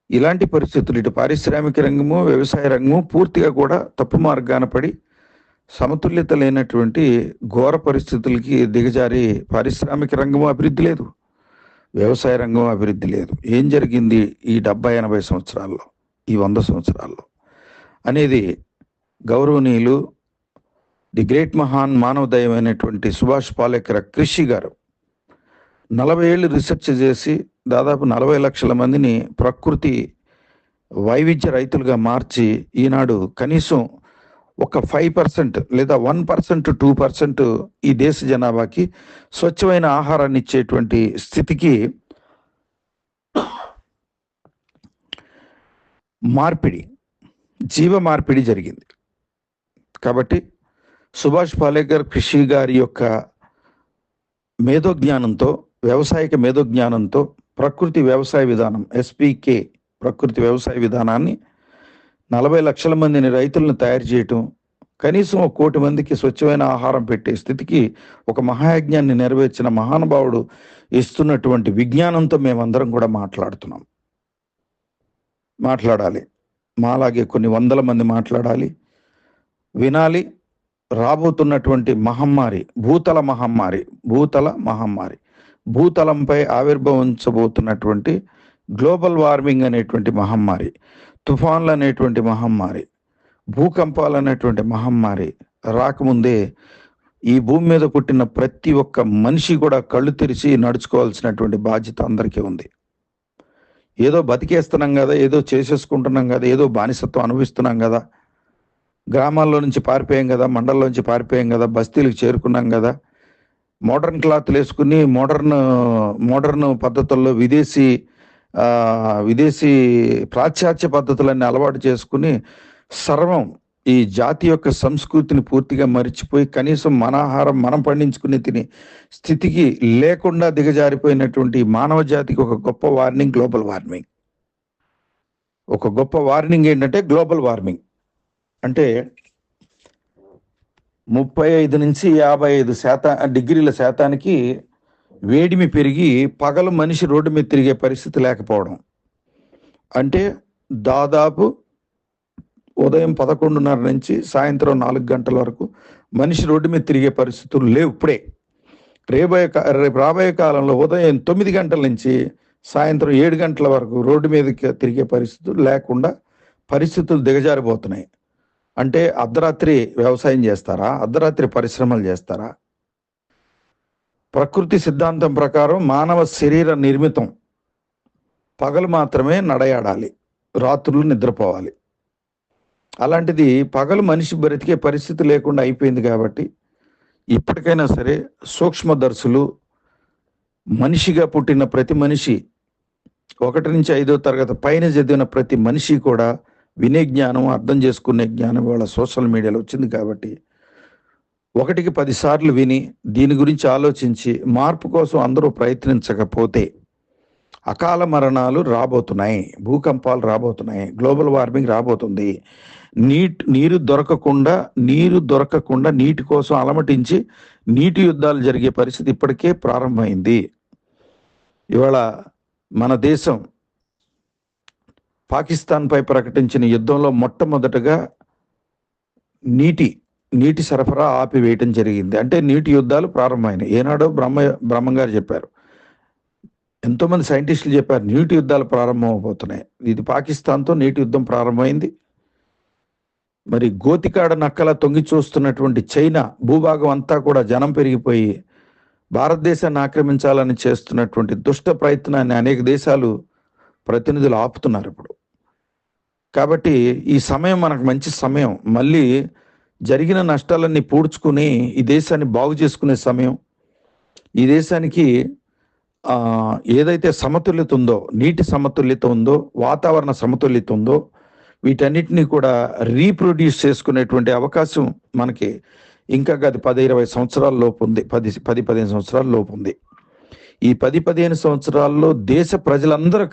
S1: ఇలాంటి పరిస్థితులు ఇటు పారిశ్రామిక రంగము, వ్యవసాయ రంగము పూర్తిగా కూడా తప్పు మార్గాన పడి సమతుల్యత లేనటువంటి ఘోర పరిస్థితులకి దిగజారి పారిశ్రామిక రంగము అభివృద్ధి లేదు, వ్యవసాయ రంగం అభివృద్ధి లేదు. ఏం జరిగింది ఈ 70-80 సంవత్సరాల్లో, ఈ 100 సంవత్సరాల్లో అనేది గౌరవనీయులు ది గ్రేట్ మానవదయమైనటువంటి సుభాష్ పాలేకర్ కృషి గారు 40 ఏళ్ళు రీసెర్చ్ చేసి దాదాపు 40 లక్షల మందిని ప్రకృతి వైవిధ్య రైతులుగా మార్చి ఈనాడు కనీసం ఒక 5% లేదా 1%, 2% ఈ దేశ జనాభాకి స్వచ్ఛమైన ఆహారాన్ని ఇచ్చేటువంటి స్థితికి జీవ మార్పిడి జరిగింది. కాబట్టి సుభాష్ పాలేకర్ కృషి గారి యొక్క మేధోజ్ఞానంతో, వ్యవసాయక మేధోజ్ఞానంతో ప్రకృతి వ్యవసాయ విధానం, SPK ప్రకృతి వ్యవసాయ విధానాన్ని 40 లక్షల మందిని రైతులను తయారు చేయటం, కనీసం 1 కోటి మందికి స్వచ్ఛమైన ఆహారం పెట్టే స్థితికి ఒక మహాయజ్ఞాన్ని నెరవేర్చిన మహానుభావుడు ఇస్తున్నటువంటి విజ్ఞానంతో మేమందరం కూడా మాట్లాడాలి. మాలాగే కొన్ని వందల మంది మాట్లాడాలి, వినాలి. రాబోతున్నటువంటి మహమ్మారి, భూతల మహమ్మారి, భూతలంపై ఆవిర్భవించబోతున్నటువంటి గ్లోబల్ వార్మింగ్ అనేటువంటి మహమ్మారి, తుఫాన్లు అనేటువంటి మహమ్మారి, భూకంపాలు అనేటువంటి మహమ్మారి రాకముందే ఈ భూమి మీద పుట్టిన ప్రతి ఒక్క మనిషి కూడా కళ్ళు తెరిచి నడుచుకోవాల్సినటువంటి బాధ్యత అందరికీ ఉంది. ఏదో బతికేస్తున్నాం కదా, ఏదో చేసేసుకుంటున్నాం కదా, ఏదో బానిసత్వం అనుభవిస్తున్నాం కదా, గ్రామాల్లో నుంచి పారిపోయాం కదా, మండలంలో నుంచి పారిపోయాం కదా, బస్తీలకు చేరుకున్నాం కదా, మోడర్న్ క్లాత్లు వేసుకుని మోడర్న్ పద్ధతుల్లో విదేశీ పాశ్చాత్య పద్ధతులన్నీ అలవాటు చేసుకుని సర్వం ఈ జాతి యొక్క సంస్కృతిని పూర్తిగా మరిచిపోయి కనీసం మన ఆహారం మనం పండించుకుని తినే స్థితికి లేకుండా దిగజారిపోయినటువంటి మానవ జాతికి ఒక గొప్ప వార్నింగ్ గ్లోబల్ వార్మింగ్. ఒక గొప్ప వార్నింగ్ ఏంటంటే గ్లోబల్ వార్మింగ్ అంటే 35 నుంచి 55% డిగ్రీల శాతానికి వేడిమి పెరిగి పగలు మనిషి రోడ్డు మీద తిరిగే పరిస్థితి లేకపోవడం. అంటే దాదాపు ఉదయం 11:30 నుంచి సాయంత్రం 4 గంటల వరకు మనిషి రోడ్డు మీద తిరిగే పరిస్థితులు లేవు ఇప్పుడే. రేపు రాబోయే కాలంలో ఉదయం 9 గంటల నుంచి సాయంత్రం 7 గంటల వరకు రోడ్డు మీదకి తిరిగే పరిస్థితులు లేకుండా పరిస్థితులు దిగజారిపోతున్నాయి. అంటే అర్ధరాత్రి వ్యవసాయం చేస్తారా? అర్ధరాత్రి పరిశ్రమలు చేస్తారా? ప్రకృతి సిద్ధాంతం ప్రకారం మానవ శరీర నిర్మితం పగలు మాత్రమే నడయాడాలి, రాత్రులు నిద్రపోవాలి. అలాంటిది పగలు మనిషి బ్రతికే పరిస్థితి లేకుండా అయిపోయింది. కాబట్టి ఇప్పటికైనా సరే సూక్ష్మదర్శులు, మనిషిగా పుట్టిన ప్రతి మనిషి, 1 నుంచి 5వ తరగతి పైన చదివిన ప్రతి మనిషి కూడా వినే జ్ఞానం, అర్థం చేసుకునే జ్ఞానం వాళ్ళ సోషల్ మీడియాలో వచ్చింది. కాబట్టి 1కి 10 సార్లు విని దీని గురించి ఆలోచించి మార్పు కోసం అందరూ ప్రయత్నించకపోతే అకాల మరణాలు రాబోతున్నాయి, భూకంపాలు రాబోతున్నాయి, గ్లోబల్ వార్మింగ్ రాబోతుంది. నీరు దొరకకుండా నీటి కోసం అలమటించి నీటి యుద్ధాలు జరిగే పరిస్థితి ఇప్పటికే ప్రారంభమైంది. ఇవాళ మన దేశం పాకిస్తాన్పై ప్రకటించిన యుద్ధంలో మొట్టమొదటగా నీటి సరఫరా ఆపివేయటం జరిగింది. అంటే నీటి యుద్ధాలు ప్రారంభమైనాయి. ఏనాడో బ్రహ్మంగారు చెప్పారు, ఎంతోమంది సైంటిస్టులు చెప్పారు, నీటి యుద్ధాలు ప్రారంభం అవబోతున్నాయి. ఇది పాకిస్తాన్తో నీటి యుద్ధం ప్రారంభమైంది. మరి గోతికాడ నక్కల తొంగి చూస్తున్నటువంటి చైనా భూభాగం అంతా కూడా జనం పెరిగిపోయి భారతదేశాన్ని ఆక్రమించాలని చేస్తున్నటువంటి దుష్ట ప్రయత్నాన్ని అనేక దేశాలు ప్రతినిధులు ఆపుతున్నారు ఇప్పుడు. కాబట్టి ఈ సమయం మనకు మంచి సమయం. మళ్ళీ జరిగిన నష్టాలన్నీ పూడ్చుకుని ఈ దేశాన్ని బాగు చేసుకునే సమయం. ఈ దేశానికి ఏదైతే సమతుల్యత ఉందో, నీటి సమతుల్యత ఉందో, వాతావరణ సమతుల్యత ఉందో, వీటన్నిటినీ కూడా రీప్రొడ్యూస్ చేసుకునేటువంటి అవకాశం మనకి ఇంకా అది 10-20 సంవత్సరాల లోపు ఉంది. 10-15 సంవత్సరాల లోపు ఉంది. ఈ 10-15 సంవత్సరాల్లో దేశ ప్రజలందరూ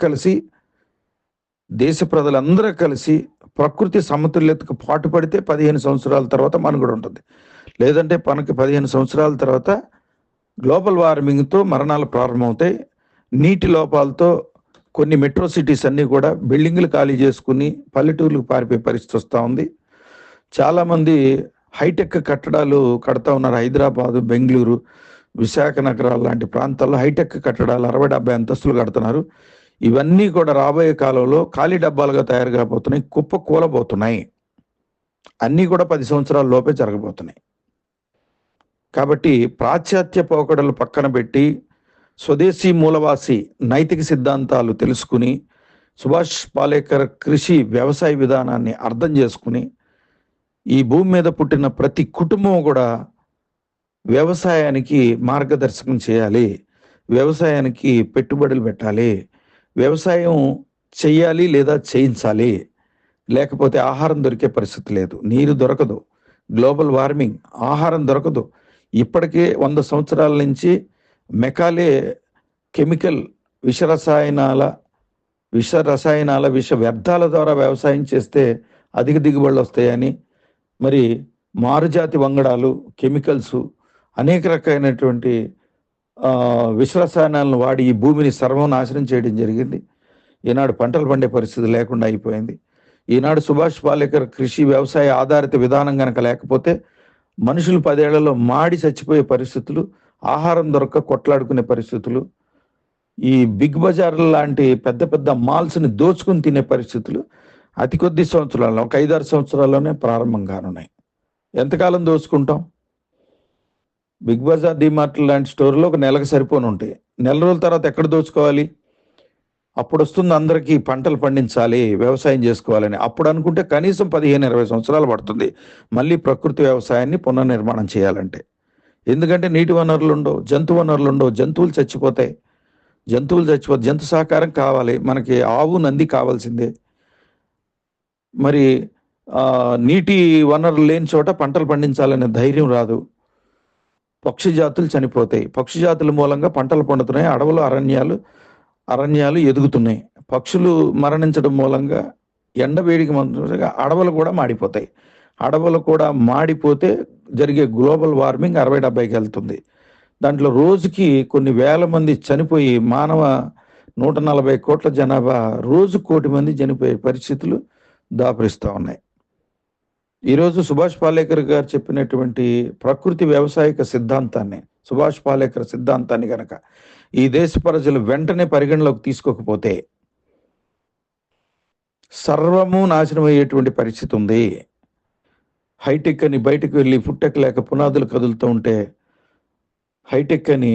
S1: కలిసి ప్రకృతి సమతుల్యతకు పాటుపడితే 15 సంవత్సరాల తర్వాత మనుగడ ఉంటుంది. లేదంటే మనకి 15 సంవత్సరాల తర్వాత గ్లోబల్ వార్మింగ్తో మరణాలు ప్రారంభమవుతాయి. నీటి లోపాలతో కొన్ని మెట్రో సిటీస్ అన్నీ కూడా బిల్డింగ్లు ఖాళీ చేసుకుని పల్లెటూర్లకు పారిపోయే పరిస్థితి వస్తూ ఉంది. చాలామంది హైటెక్ కట్టడాలు కడతా ఉన్నారు. హైదరాబాదు, బెంగళూరు, విశాఖ నగరాలు లాంటి ప్రాంతాల్లో హైటెక్ కట్టడాలు 60-70 అంతస్తులు కడుతున్నారు. ఇవన్నీ కూడా రాబోయే కాలంలో ఖాళీ డబ్బాలుగా తయారు కాబోతున్నాయి, కుప్ప కూలబోతున్నాయి. అన్నీ కూడా 10 సంవత్సరాల లోపే జరగబోతున్నాయి. కాబట్టి పాశ్చాత్య పోకడలు పక్కన పెట్టి స్వదేశీ మూలవాసి నైతిక సిద్ధాంతాలు తెలుసుకుని సుభాష్ పాలేకర్ కృషి వ్యవసాయ విధానాన్ని అర్థం చేసుకుని ఈ భూమి మీద పుట్టిన ప్రతి కుటుంబం కూడా వ్యవసాయానికి మార్గదర్శకం చేయాలి, వ్యవసాయానికి పెట్టుబడులు పెట్టాలి, వ్యవసాయం చెయ్యాలి లేదా చేయించాలి. లేకపోతే ఆహారం దొరికే పరిస్థితి లేదు, నీరు దొరకదు, గ్లోబల్ వార్మింగ్, ఆహారం దొరకదు. ఇప్పటికే 100 సంవత్సరాల నుంచి మెకాలే కెమికల్ విష వ్యర్థాల ద్వారా వ్యవసాయం చేస్తే అధిక దిగుబడులు వస్తాయని, మరి మారుజాతి వంగడాలు, కెమికల్స్, అనేక రకమైనటువంటి విషరసాయనాలను వాడి ఈ భూమిని సర్వనాశనం చేయడం జరిగింది. ఈనాడు పంటలు పండే పరిస్థితి లేకుండా అయిపోయింది. ఈనాడు సుభాష్ పాలేకర్ కృషి వ్యవసాయ ఆధారిత విధానం కనుక లేకపోతే మనుషులు 10 ఏళ్లలో మాడి చచ్చిపోయే పరిస్థితులు, ఆహారం దొరక్క కొట్లాడుకునే పరిస్థితులు, ఈ బిగ్ బజార్ లాంటి పెద్ద పెద్ద మాల్స్ని దోచుకుని తినే పరిస్థితులు అతి కొద్ది సంవత్సరాల్లో, ఒక 5-6 సంవత్సరాల్లోనే ప్రారంభం కానున్నాయి. ఎంతకాలం దోచుకుంటాం? బిగ్ బజార్, డిమార్ట్ లాంటి స్టోర్లో ఒక నెలకు సరిపోని ఉంటాయి. నెల రోజుల తర్వాత ఎక్కడ దోచుకోవాలి? అప్పుడు వస్తుంది అందరికీ పంటలు పండించాలి, వ్యవసాయం చేసుకోవాలని. అప్పుడు అనుకుంటే కనీసం 15-20 సంవత్సరాలు పడుతుంది మళ్ళీ ప్రకృతి వ్యవసాయాన్ని పునర్నిర్మాణం చేయాలంటే. ఎందుకంటే నీటి వనరులు ఉండవు, జంతు వనరులు ఉండవు, జంతువులు చచ్చిపోతాయి. జంతు సహకారం కావాలి మనకి, ఆవు, నంది కావాల్సిందే. మరి నీటి వనరులు లేని చోట పంటలు పండించాలనే ధైర్యం రాదు. పక్షి జాతులు చనిపోతాయి, పక్షి జాతుల మూలంగా పంటలు పండుతున్నాయి, అడవులు అరణ్యాలు ఎదుగుతున్నాయి. పక్షులు మరణించడం మూలంగా ఎండవేడికి అడవులు కూడా మాడిపోతాయి. అడవులు కూడా మాడిపోతే జరిగే గ్లోబల్ వార్మింగ్ 60-70కి వెళ్తుంది. దాంట్లో రోజుకి కొన్ని వేల మంది చనిపోయి మానవ 140 కోట్ల జనాభా రోజు 1 కోటి మంది చనిపోయే పరిస్థితులు దాపురిస్తూ ఉన్నాయి. ఈరోజు సుభాష్ పాలేకర్ గారు చెప్పినటువంటి ప్రకృతి వ్యవసాయక సిద్ధాంతాన్ని, సుభాష్ పాలేకర్ సిద్ధాంతాన్ని కనుక ఈ దేశ ప్రజలు వెంటనే పరిగణలోకి తీసుకోకపోతే సర్వము నాశనం అయ్యేటువంటి పరిస్థితి ఉంది. హైటెక్ అని బయటకు వెళ్ళి ఫుట్టెక్ లేక పునాదులు కదులుతూ ఉంటే హైటెక్ అని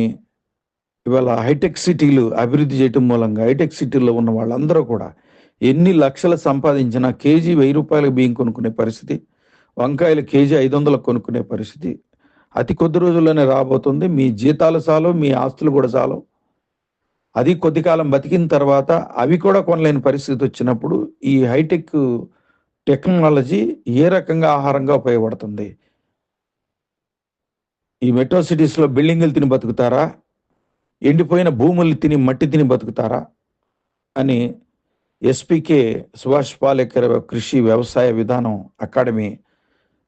S1: ఇవాళ హైటెక్ సిటీలు అభివృద్ధి చేయటం మూలంగా హైటెక్ సిటీల్లో ఉన్న వాళ్ళందరూ కూడా ఎన్ని లక్షలు సంపాదించినా కేజీ 1000 రూపాయలకు బియ్యం కొనుక్కునే పరిస్థితి, వంకాయలు కేజీ 500 కొనుక్కునే పరిస్థితి అతి కొద్ది రోజుల్లోనే రాబోతుంది. మీ జీతాలు చాలు, మీ ఆస్తులు కూడా చాలు. అది కొద్ది కాలం బతికిన తర్వాత అవి కూడా కొనలేని పరిస్థితి వచ్చినప్పుడు ఈ హైటెక్ టెక్నాలజీ ఏ రకంగా ఆహారంగా ఉపయోగపడుతుంది? ఈ మెట్రో సిటీస్లో బిల్డింగులు తిని బతుకుతారా, ఎండిపోయిన భూములు తిని మట్టి తిని బతుకుతారా అని ఎస్పీకే సుభాష్ పాలేకర్ కృషి వ్యవసాయ విధానం అకాడమీ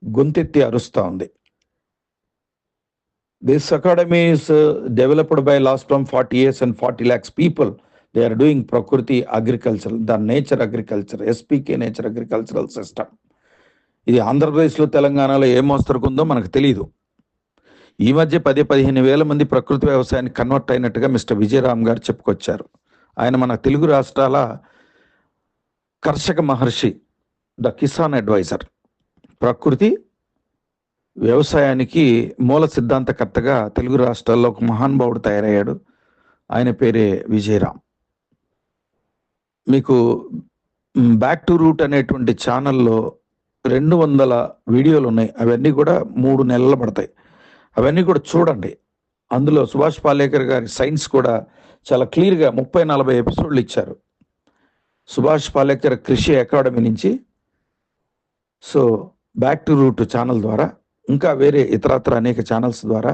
S1: గొంతెత్తి అరుస్తూ ఉంది. This academy is developed by last from 40 years and 40 lakhs people. They are doing Prakriti agriculture, the nature agriculture, SPK nature agricultural system. ఇది ఆంధ్రప్రదేశ్లో తెలంగాణలో ఏ మోస్తరుకు ఉందో మనకు తెలియదు. ఈ మధ్య 10-15 వేల మంది ప్రకృతి వ్యవసాయానికి కన్వర్ట్ అయినట్టుగా మిస్టర్ విజయరామ్ గారు చెప్పుకొచ్చారు. ఆయన మన తెలుగు రాష్ట్రాల కర్షక మహర్షి, ద కిసాన్ అడ్వైజర్. ప్రకృతి వ్యవసాయానికి మూల సిద్ధాంతకర్తగా తెలుగు రాష్ట్రాల్లో ఒక మహానుభావుడు తయారయ్యాడు. ఆయన పేరే విజయరామ్. మీకు బ్యాక్ టు రూట్ అనేటువంటి ఛానల్లో 200 వీడియోలు ఉన్నాయి. అవన్నీ కూడా 3 నెలలు పడతాయి. అవన్నీ కూడా చూడండి. అందులో సుభాష్ పాలేకర్ గారి సైన్స్ కూడా చాలా క్లియర్గా 30-40 ఎపిసోడ్లు ఇచ్చారు సుభాష్ పాలేకర్ కృషి అకాడమీ నుంచి. So back to root channel ద్వారా, ఇంకా వేరే ఇతరత్ర అనేక ఛానల్స్ ద్వారా,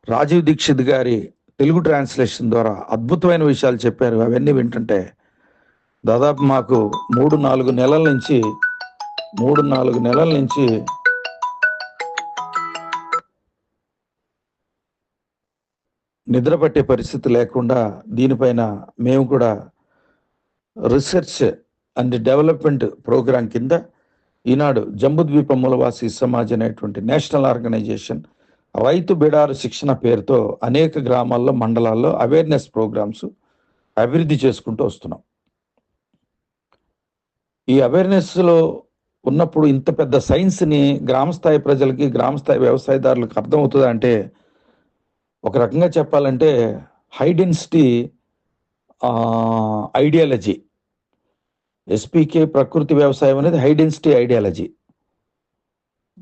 S1: రాజీవ్ దీక్షిత్ గారి తెలుగు ట్రాన్స్లేషన్ ద్వారా అద్భుతమైన విషయాలు చెప్పారు. అవన్నీ వింటుంటే దాదాపు మాకు 3-4 నెలల నుంచి నిద్ర పట్టే పరిస్థితి లేకుండా దీనిపైన మేము కూడా రీసెర్చ్ అండ్ డెవలప్మెంట్ ప్రోగ్రాం కింద ఈనాడు జంబుద్వీప మూలవాసి సమాజ్ అనేటువంటి నేషనల్ ఆర్గనైజేషన్ రైతు బిడారు శిక్షణ పేరుతో అనేక గ్రామాల్లో, మండలాల్లో అవేర్నెస్ ప్రోగ్రామ్స్ అభివృద్ధి చేసుకుంటూ వస్తున్నాం. ఈ అవేర్నెస్లో ఉన్నప్పుడు ఇంత పెద్ద సైన్స్ని గ్రామస్థాయి ప్రజలకి, గ్రామస్థాయి వ్యవసాయదారులకు అర్థమవుతుందా అంటే, ఒక రకంగా చెప్పాలంటే హై డెన్సిటీ ఐడియాలజీ. ఎస్పీకే ప్రకృతి వ్యవసాయం అనేది హై డెన్సిటీ ఐడియాలజీ.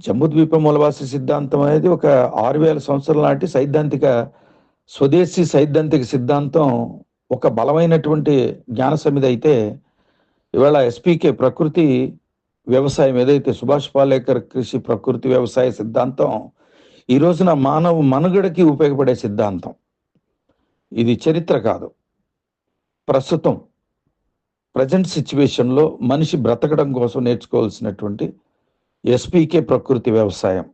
S1: జంబుద్వీప మూలవాసి సిద్ధాంతం అనేది ఒక 6000 సంవత్సరాల నాటి స్వదేశీ సైద్ధాంతిక సిద్ధాంతం, ఒక బలమైనటువంటి జ్ఞాన సమితి అయితే, ఇవాళ ఎస్పీకే ప్రకృతి వ్యవసాయం ఏదైతే సుభాష్ పాలేకర్ కృషి ప్రకృతి వ్యవసాయ సిద్ధాంతం ఈ రోజున మానవ మనుగడకి ఉపయోగపడే సిద్ధాంతం. ఇది చరిత్ర కాదు, ప్రస్తుతం ప్రజెంట్ సిచ్యువేషన్లో మనిషి బ్రతకడం కోసం నేర్చుకోవాల్సినటువంటి ఎస్పీకే ప్రకృతి వ్యవసాయం.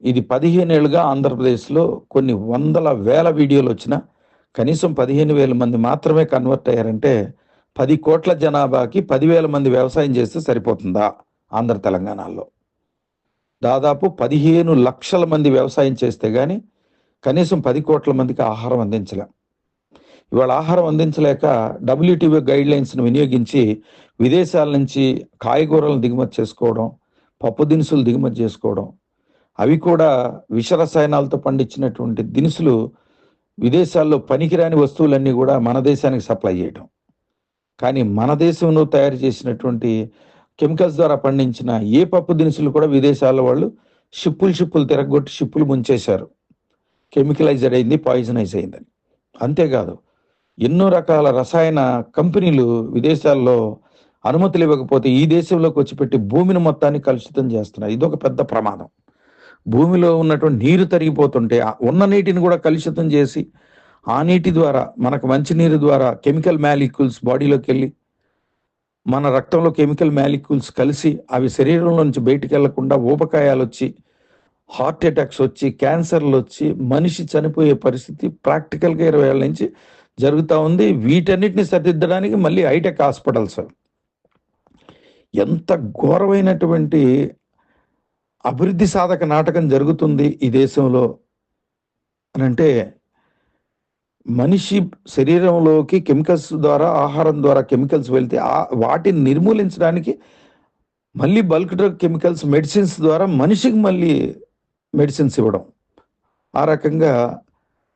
S1: ఇది 15 ఏళ్ళుగా ఆంధ్రప్రదేశ్లో కొన్ని 100,000 వీడియోలు వచ్చినా కనీసం 15,000 మంది మాత్రమే కన్వర్ట్ అయ్యారంటే 10 కోట్ల జనాభాకి 10,000 మంది వ్యవసాయం చేస్తే సరిపోతుందా? ఆంధ్ర తెలంగాణలో దాదాపు 15 లక్షల మంది వ్యవసాయం చేస్తే కానీ కనీసం 10 కోట్ల మందికి ఆహారం అందించలేం. ఇవాళ ఆహారం అందించలేక WTO గైడ్ లైన్స్ను వినియోగించి విదేశాల నుంచి కాయగూరలను దిగుమతి చేసుకోవడం, పప్పు దినుసులు దిగుమతి చేసుకోవడం, అవి కూడా విషరసాయనాలతో పండించినటువంటి దినుసులు విదేశాల్లో పనికిరాని వస్తువులన్నీ కూడా మన దేశానికి సప్లై చేయడం. కానీ మన దేశంలో తయారు చేసినటువంటి కెమికల్స్ ద్వారా పండించిన ఏ పప్పు దినుసులు కూడా విదేశాల వాళ్ళు షిప్పులు తిరగొట్టి షిప్పులు ముంచేశారు. కెమికలైజ్డ్ అయింది, పాయిజనైజ్ అయిందని. అంతేకాదు ఎన్నో రకాల రసాయన కంపెనీలు విదేశాల్లో అనుమతులు ఇవ్వకపోతే ఈ దేశంలోకి వచ్చి పెట్టి భూమిని మొత్తాన్ని కలుషితం చేస్తున్నాయి. ఇదొక పెద్ద ప్రమాదం. భూమిలో ఉన్నటువంటి నీరు తరిగిపోతుంటే ఉన్న నీటిని కూడా కలుషితం చేసి ఆ నీటి ద్వారా మనకు మంచినీరు ద్వారా కెమికల్ మాలిక్యూల్స్ బాడీలోకి వెళ్ళి మన రక్తంలో కెమికల్ మాలిక్యూల్స్ కలిసి అవి శరీరంలో నుంచి బయటికి వెళ్లకుండా ఊబకాయాలు వచ్చి, హార్ట్ అటాక్స్ వచ్చి, క్యాన్సర్లు వచ్చి మనిషి చనిపోయే పరిస్థితి ప్రాక్టికల్గా 20 ఏళ్ళ నుంచి జరుగుతూ ఉంది. వీటన్నిటిని సరిదిద్దడానికి మళ్ళీ హైటెక్ హాస్పిటల్స్. ఎంత ఘోరమైనటువంటి అభివృద్ధి సాధక నాటకం జరుగుతుంది ఈ దేశంలో అని అంటే, మనిషి శరీరంలోకి కెమికల్స్ ద్వారా, ఆహారం ద్వారా కెమికల్స్ వెళ్తే వాటిని నిర్మూలించడానికి మళ్ళీ బల్క్ డ్రగ్ కెమికల్స్, మెడిసిన్స్ ద్వారా మనిషికి మళ్ళీ మెడిసిన్స్ ఇవ్వడం. ఆ రకంగా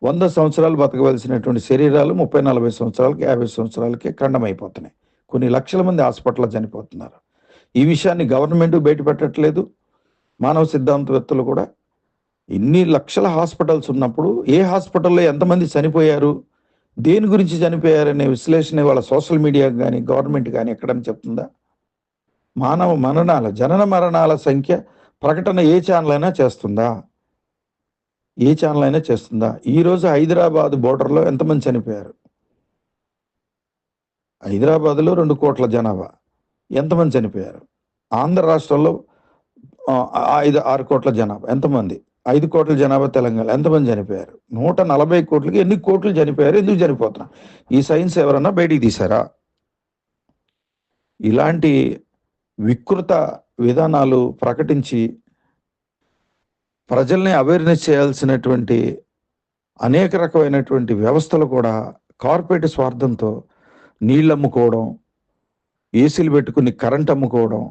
S1: 100 సంవత్సరాలు బతకవలసినటువంటి శరీరాలు 30-40 సంవత్సరాలకి, 50 సంవత్సరాలకే ఖండమైపోతున్నాయి. కొన్ని లక్షల మంది హాస్పిటల్లో చనిపోతున్నారు. ఈ విషయాన్ని గవర్నమెంట్ బయటపెట్టట్లేదు, మానవ సిద్ధాంతవేత్తలు కూడా. ఇన్ని లక్షల హాస్పిటల్స్ ఉన్నప్పుడు ఏ హాస్పిటల్లో ఎంతమంది చనిపోయారు, దేని గురించి చనిపోయారనే విశ్లేషణ వాళ్ళ సోషల్ మీడియా కానీ గవర్నమెంట్ కానీ ఎక్కడని చెప్తుందా? మానవ మరణాల, జనన మరణాల సంఖ్య ప్రకటన ఏ ఛానల్ అయినా చేస్తుందా? ఏ ఛానల్ అయినా చేస్తుందా? ఈరోజు హైదరాబాద్ బోర్డర్లో ఎంతమంది చనిపోయారు? హైదరాబాద్లో 2 కోట్ల జనాభా, ఎంతమంది చనిపోయారు? ఆంధ్ర రాష్ట్రంలో 5-6 కోట్ల జనాభా, ఎంతమంది? 5 కోట్ల జనాభా తెలంగాణ, ఎంతమంది చనిపోయారు? 140 కోట్లకి ఎన్ని కోట్లు చనిపోయారు? ఎందుకు చనిపోతున్నారు? ఈ సైన్స్ ఎవరన్నా బయటికి తీశారా? ఇలాంటి వికృత విధానాలు ప్రకటించి ప్రజల్ని అవేర్నెస్ చేయాల్సినటువంటి అనేక రకమైనటువంటి వ్యవస్థలు కూడా కార్పొరేట్ స్వార్థంతో నీళ్ళు అమ్ముకోవడం, ఏసీలు పెట్టుకుని కరెంట్ అమ్ముకోవడం,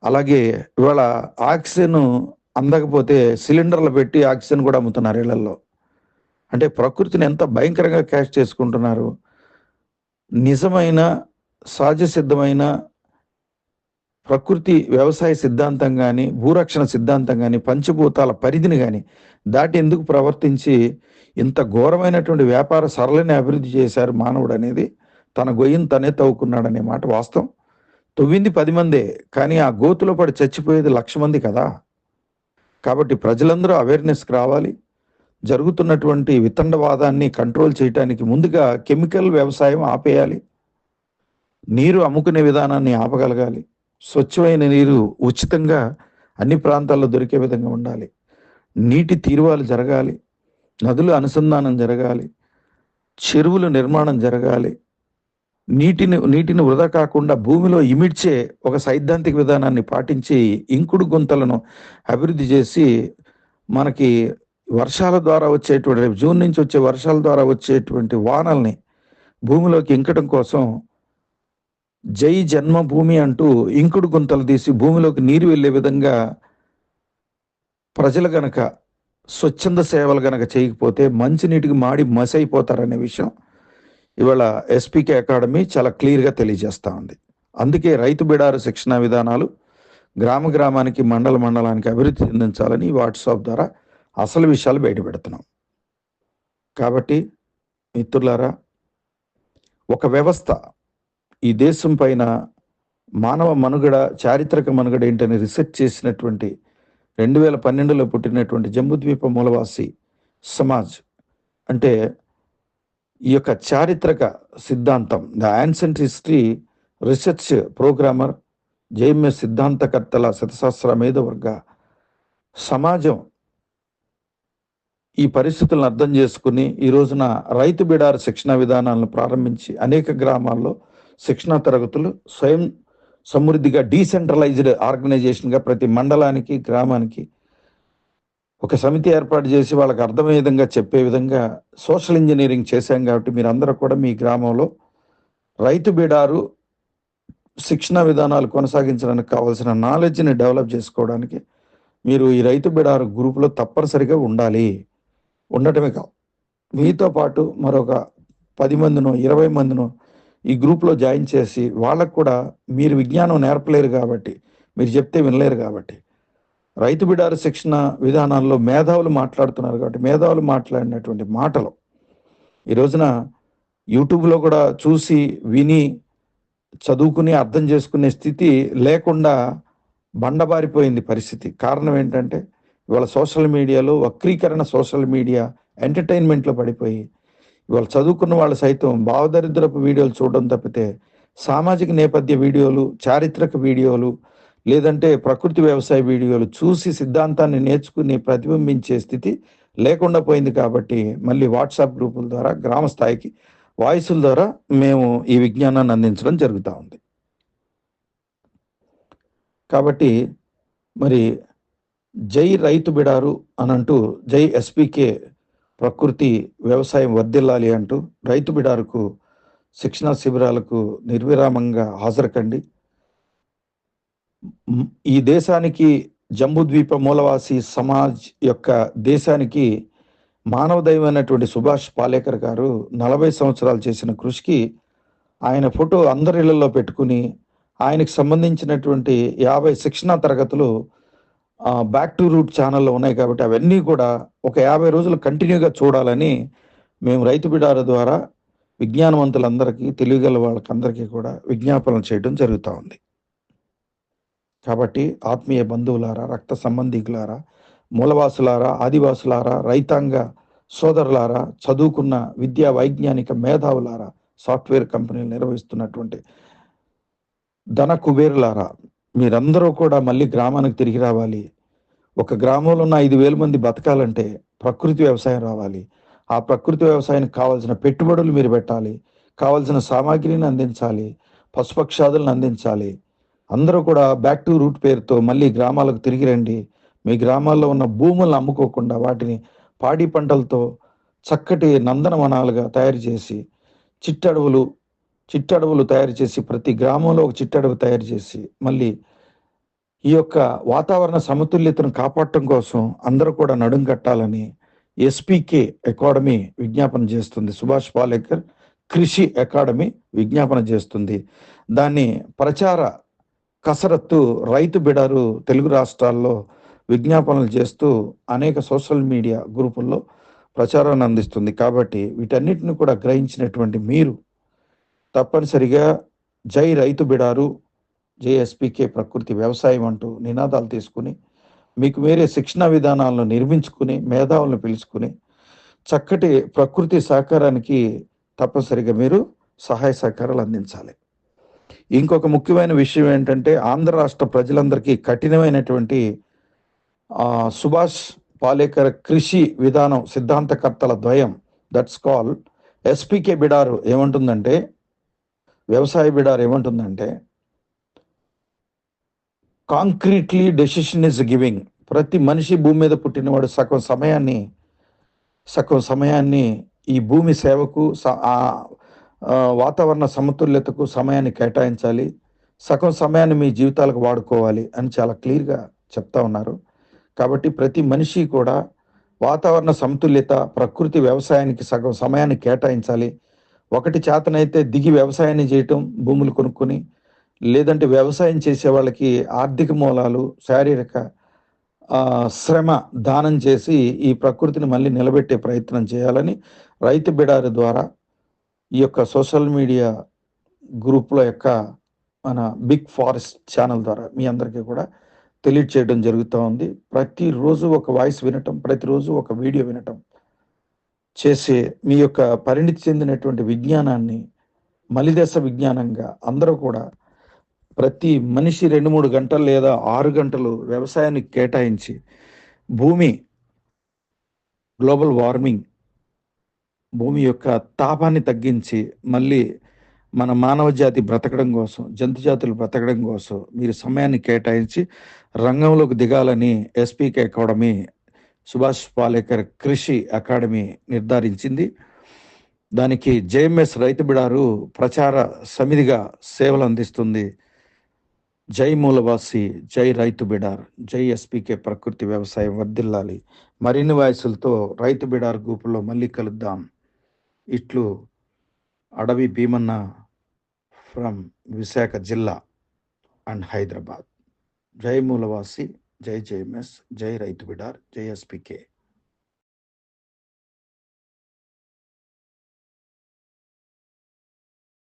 S1: అలాగే ఇవాళ ఆక్సిజన్ అందకపోతే సిలిండర్లు పెట్టి ఆక్సిజన్ కూడా అమ్ముతున్నారు ఇళ్లలో. అంటే ప్రకృతిని ఎంత భయంకరంగా క్యాష్ చేసుకుంటున్నారు. నిజమైన సహజ సిద్ధమైన ప్రకృతి వ్యవసాయ సిద్ధాంతం కానీ, భూరక్షణ సిద్ధాంతం కానీ, పంచభూతాల పరిధిని కానీ దాటి ఎందుకు ప్రవర్తించి ఇంత ఘోరమైనటువంటి వ్యాపార సరళిని అభివృద్ధి చేశారు మానవుడు అనేది, తన గొయ్యిని తనే తవ్వుకున్నాడనే మాట వాస్తవం. తవ్వింది 10 మందే, కానీ ఆ గోతులో పడి చచ్చిపోయేది 1,00,000 మంది కదా. కాబట్టి ప్రజలందరూ అవేర్నెస్కి రావాలి. జరుగుతున్నటువంటి వితండవాదాన్ని కంట్రోల్ చేయడానికి ముందుగా కెమికల్ వ్యవసాయం ఆపేయాలి. నీరు అమ్ముకునే విధానాన్ని ఆపగలగాలి. స్వచ్ఛమైన నీరు ఉచితంగా అన్ని ప్రాంతాల్లో దొరికే విధంగా ఉండాలి. నీటి తీరువాలు జరగాలి, నదుల అనుసంధానం జరగాలి, చెరువుల నిర్మాణం జరగాలి. నీటిని వృధా కాకుండా భూమిలో ఇమిడ్చే ఒక సైద్ధాంతిక విధానాన్ని పాటించి ఇంకుడు గుంతలను అభివృద్ధి చేసి మనకి వర్షాల ద్వారా వచ్చేటువంటి, రేపు జూన్ నుంచి వచ్చే వర్షాల ద్వారా వచ్చేటువంటి వానల్ని భూమిలోకి ఇంకడం కోసం జై జన్మభూమి అంటూ ఇంకుడు గుంతలు తీసి భూమిలోకి నీరు వెళ్ళే విధంగా ప్రజలు గనక స్వచ్ఛంద సేవలు గనక చేయకపోతే మంచినీటికి మాడి మసైపోతారనే విషయం ఇవాళ ఎస్పీకే అకాడమీ చాలా క్లియర్గా తెలియజేస్తూ ఉంది. అందుకే రైతు బిడారు శిక్షణ విధానాలు గ్రామ గ్రామానికి, మండలానికి అభివృద్ధి చెందించాలని వాట్సాప్ ద్వారా అసలు విషయాలు బయటపెడుతున్నాం. కాబట్టి మిత్రులారా, ఒక వ్యవస్థ ఈ దేశం పైన మానవ మనుగడ, చారిత్రక మనుగడ ఏంటని రీసెర్చ్ చేసినటువంటి 2012లో పుట్టినటువంటి జంబూద్వీప మూలవాసి సమాజ్ అంటే ఈ యొక్క చారిత్రక సిద్ధాంతం, the ancient history research programmer, JMS సిద్ధాంతకర్తల శతసహస్ర మేధవర్గ సమాజం ఈ పరిస్థితులను అర్థం చేసుకుని ఈ రోజున రైతు బిడారు శిక్షణ విధానాలను ప్రారంభించి అనేక గ్రామాల్లో శిక్షణా తరగతులు స్వయం సమృద్ధిగా డీసెంట్రలైజ్డ్ ఆర్గనైజేషన్గా ప్రతి మండలానికి, గ్రామానికి ఒక సమితి ఏర్పాటు చేసి వాళ్ళకి అర్థమయ్యే విధంగా చెప్పే విధంగా సోషల్ ఇంజనీరింగ్ చేశాం. కాబట్టి మీరందరూ కూడా మీ గ్రామంలో రైతు బిడారు శిక్షణ విధానాలు కొనసాగించడానికి కావాల్సిన నాలెడ్జ్ని డెవలప్ చేసుకోవడానికి మీరు ఈ రైతు బిడారు గ్రూపులో తప్పనిసరిగా ఉండాలి. ఉండటమే కాదు, మీతో పాటు మరొక 10 మందినో 20 మందినో ఈ గ్రూప్లో జాయిన్ చేసి వాళ్ళకు కూడా మీరు విజ్ఞానం నేర్పలేరు కాబట్టి, మీరు చెప్తే వినలేరు కాబట్టి, రైతు బిడారు శిక్షణ విధానాల్లో మేధావులు మాట్లాడుతున్నారు కాబట్టి మేధావులు మాట్లాడినటువంటి మాటలు ఈ రోజున యూట్యూబ్లో కూడా చూసి విని చదువుకుని అర్థం చేసుకునే స్థితి లేకుండా బండబారిపోయింది పరిస్థితి. కారణం ఏంటంటే ఇవాళ సోషల్ మీడియాలో వక్రీకరణ, సోషల్ మీడియా ఎంటర్టైన్మెంట్లో పడిపోయి ఇవాళ చదువుకున్న వాళ్ళు సైతం భావదరిద్రపు వీడియోలు చూడడం తప్పితే సామాజిక నేపథ్య వీడియోలు, చారిత్రక వీడియోలు, లేదంటే ప్రకృతి వ్యవసాయ వీడియోలు చూసి సిద్ధాంతాన్ని నేర్చుకుని ప్రతిబింబించే స్థితి లేకుండా పోయింది కాబట్టి మళ్ళీ వాట్సాప్ గ్రూపుల ద్వారా గ్రామ స్థాయికి వాయిసుల ద్వారా మేము ఈ విజ్ఞానాన్ని అందించడం జరుగుతూ ఉంది. కాబట్టి మరి జై రైతు బిడారు అనంటూ జై ఎస్పీకే ప్రకృతి వ్యవసాయం వర్ధిల్లాలి అంటూ రైతు బిడారుకు శిక్షణా శిబిరాలకు నిర్విరామంగా హాజరుకండి. ఈ దేశానికి జంబూద్వీప మూలవాసి సమాజ్ యొక్క దేశానికి మానవ దైవమైనటువంటి సుభాష్ పాలేకర్ గారు 40 సంవత్సరాలు చేసిన కృషికి ఆయన ఫోటో అందరి ఇళ్లలో పెట్టుకుని ఆయనకు సంబంధించినటువంటి 50 శిక్షణా తరగతులు బ్యాక్ టు రూట్ ఛానల్లో ఉన్నాయి కాబట్టి అవన్నీ కూడా ఒక 50 రోజులు కంటిన్యూగా చూడాలని మేము రైతు బిడారు ద్వారా విజ్ఞానవంతులందరికీ, తెలియగల వాళ్ళకందరికీ కూడా విజ్ఞాపనలు చేయడం జరుగుతూ ఉంది. కాబట్టి ఆత్మీయ బంధువులారా, రక్త సంబంధికులారా, మూలవాసులారా, ఆదివాసులారా, రైతాంగ సోదరులారా, చదువుకున్న విద్యా వైజ్ఞానిక మేధావులారా, సాఫ్ట్వేర్ కంపెనీలు నిర్వహిస్తున్నటువంటి ధన కుబేరులారా, మీరందరూ కూడా మళ్ళీ గ్రామానికి తిరిగి రావాలి. ఒక గ్రామంలో ఉన్న 5,000 మంది బతకాలంటే ప్రకృతి వ్యవసాయం రావాలి. ఆ ప్రకృతి వ్యవసాయానికి కావాల్సిన పెట్టుబడులు మీరు పెట్టాలి, కావాల్సిన సామాగ్రిని అందించాలి, పశుపక్షాదులను అందించాలి. అందరూ కూడా బ్యాక్ టు రూట్ పేరుతో మళ్ళీ గ్రామాలకు తిరిగి రండి. మీ గ్రామాల్లో ఉన్న భూములను అమ్ముకోకుండా వాటిని పాడి పంటలతో చక్కటి నందనవనాలుగా తయారు చేసి చిట్టడవులు తయారు చేసి ప్రతి గ్రామంలో ఒక చిట్టడవి తయారు చేసి మళ్ళీ ఈ యొక్క వాతావరణ సమతుల్యతను కాపాడటం కోసం అందరూ కూడా నడుం కట్టాలని ఎస్పీకే అకాడమీ విజ్ఞాపన చేస్తుంది. సుభాష్ పాలేకర్ కృషి అకాడమీ విజ్ఞాపన చేస్తుంది. దాన్ని ప్రచార కసరత్తు రైతు బిడారు తెలుగు రాష్ట్రాల్లో విజ్ఞాపనలు చేస్తూ అనేక సోషల్ మీడియా గ్రూపుల్లో ప్రచారాన్ని అందిస్తుంది. కాబట్టి వీటన్నిటిని కూడా గ్రహించినటువంటి మీరు తప్పనిసరిగా జై రైతు బిడారు, జై ఎస్పీకే ప్రకృతి వ్యవసాయం అంటూ నినాదాలు తీసుకుని మీకు వేరే శిక్షణా విధానాలను నిర్మించుకుని మేధావులను పిలుచుకుని చక్కటి ప్రకృతి సహకారానికి తప్పనిసరిగా మీరు సహాయ సహకారాలు అందించాలి. ఇంకొక ముఖ్యమైన విషయం ఏంటంటే ఆంధ్ర రాష్ట్ర ప్రజలందరికీ కఠినమైనటువంటి సుభాష్ పాలేకర్ కృషి విధానం సిద్ధాంతకర్తల ద్వయం దట్స్ కాల్ ఎస్పీకే బిడారు ఏమంటుందంటే, వ్యవసాయ బిడారు ఏమంటుందంటే, కాంక్రీట్లీ డెసిషన్ ఇస్ గివింగ్. ప్రతి మనిషి భూమి మీద పుట్టినవాడు సగం సమయాన్ని ఈ భూమి సేవకు వాతావరణ సమతుల్యతకు సమయాన్ని కేటాయించాలి, సగం సమయాన్ని మీ జీవితాలకు వాడుకోవాలి అని చాలా క్లియర్గా చెప్తా ఉన్నారు. కాబట్టి ప్రతి మనిషి కూడా వాతావరణ సమతుల్యత, ప్రకృతి వ్యవసాయానికి సగం సమయాన్ని కేటాయించాలి. ఒకటి చేతనైతే దిగి వ్యవసాయాన్ని చేయటం, భూములు కొనుక్కొని, లేదంటే వ్యవసాయం చేసే వాళ్ళకి ఆర్థిక మూలాలు, శారీరక శ్రమ దానం చేసి ఈ ప్రకృతిని మళ్ళీ నిలబెట్టే ప్రయత్నం చేయాలని రైతు బిడారు ద్వారా ఈ యొక్క సోషల్ మీడియా గ్రూప్ల యొక్క మన బిగ్ ఫారెస్ట్ ఛానల్ ద్వారా మీ అందరికీ కూడా తెలియచేయడం జరుగుతూ ఉంది. ప్రతిరోజు ఒక వాయిస్ వినటం, ప్రతిరోజు ఒక వీడియో వినటం చేసే మీ యొక్క పరిణితి చెందినటువంటి విజ్ఞానాన్ని మలిదశ విజ్ఞానంగా అందరూ కూడా ప్రతి మనిషి 2-3 గంటలు లేదా 6 గంటలు వ్యవసాయానికి కేటాయించి గ్లోబల్ వార్మింగ్, భూమి యొక్క తాపాన్ని తగ్గించి మళ్ళీ మన మానవ జాతి బ్రతకడం కోసం, జంతు జాతులు బ్రతకడం కోసం మీరు సమయాన్ని కేటాయించి రంగంలోకి దిగాలని ఎస్పీకే అకాడమీ, సుభాష్ పాలేకర్ కృషి అకాడమీ నిర్ధారించింది. దానికి జేఎంఎస్ రైతు బిడారు ప్రచార సమితిగా సేవలు అందిస్తుంది. జై మూలవాసి, జై రైతు బిడార్, జై ఎస్పీకే ప్రకృతి వ్యవసాయం వర్ధిల్లాలి. మరిన్ని వాయిసులతో రైతు బిడార్ గ్రూపులో మళ్ళీ కలుద్దాం. ఇట్లు అడవి భీమన్న ఫ్రమ్ విశాఖ జిల్లా అండ్ హైదరాబాద్. జై మూలవాసి, జై జేఎంఎస్, జై రైతు బిడార్, జై ఎస్పీకే.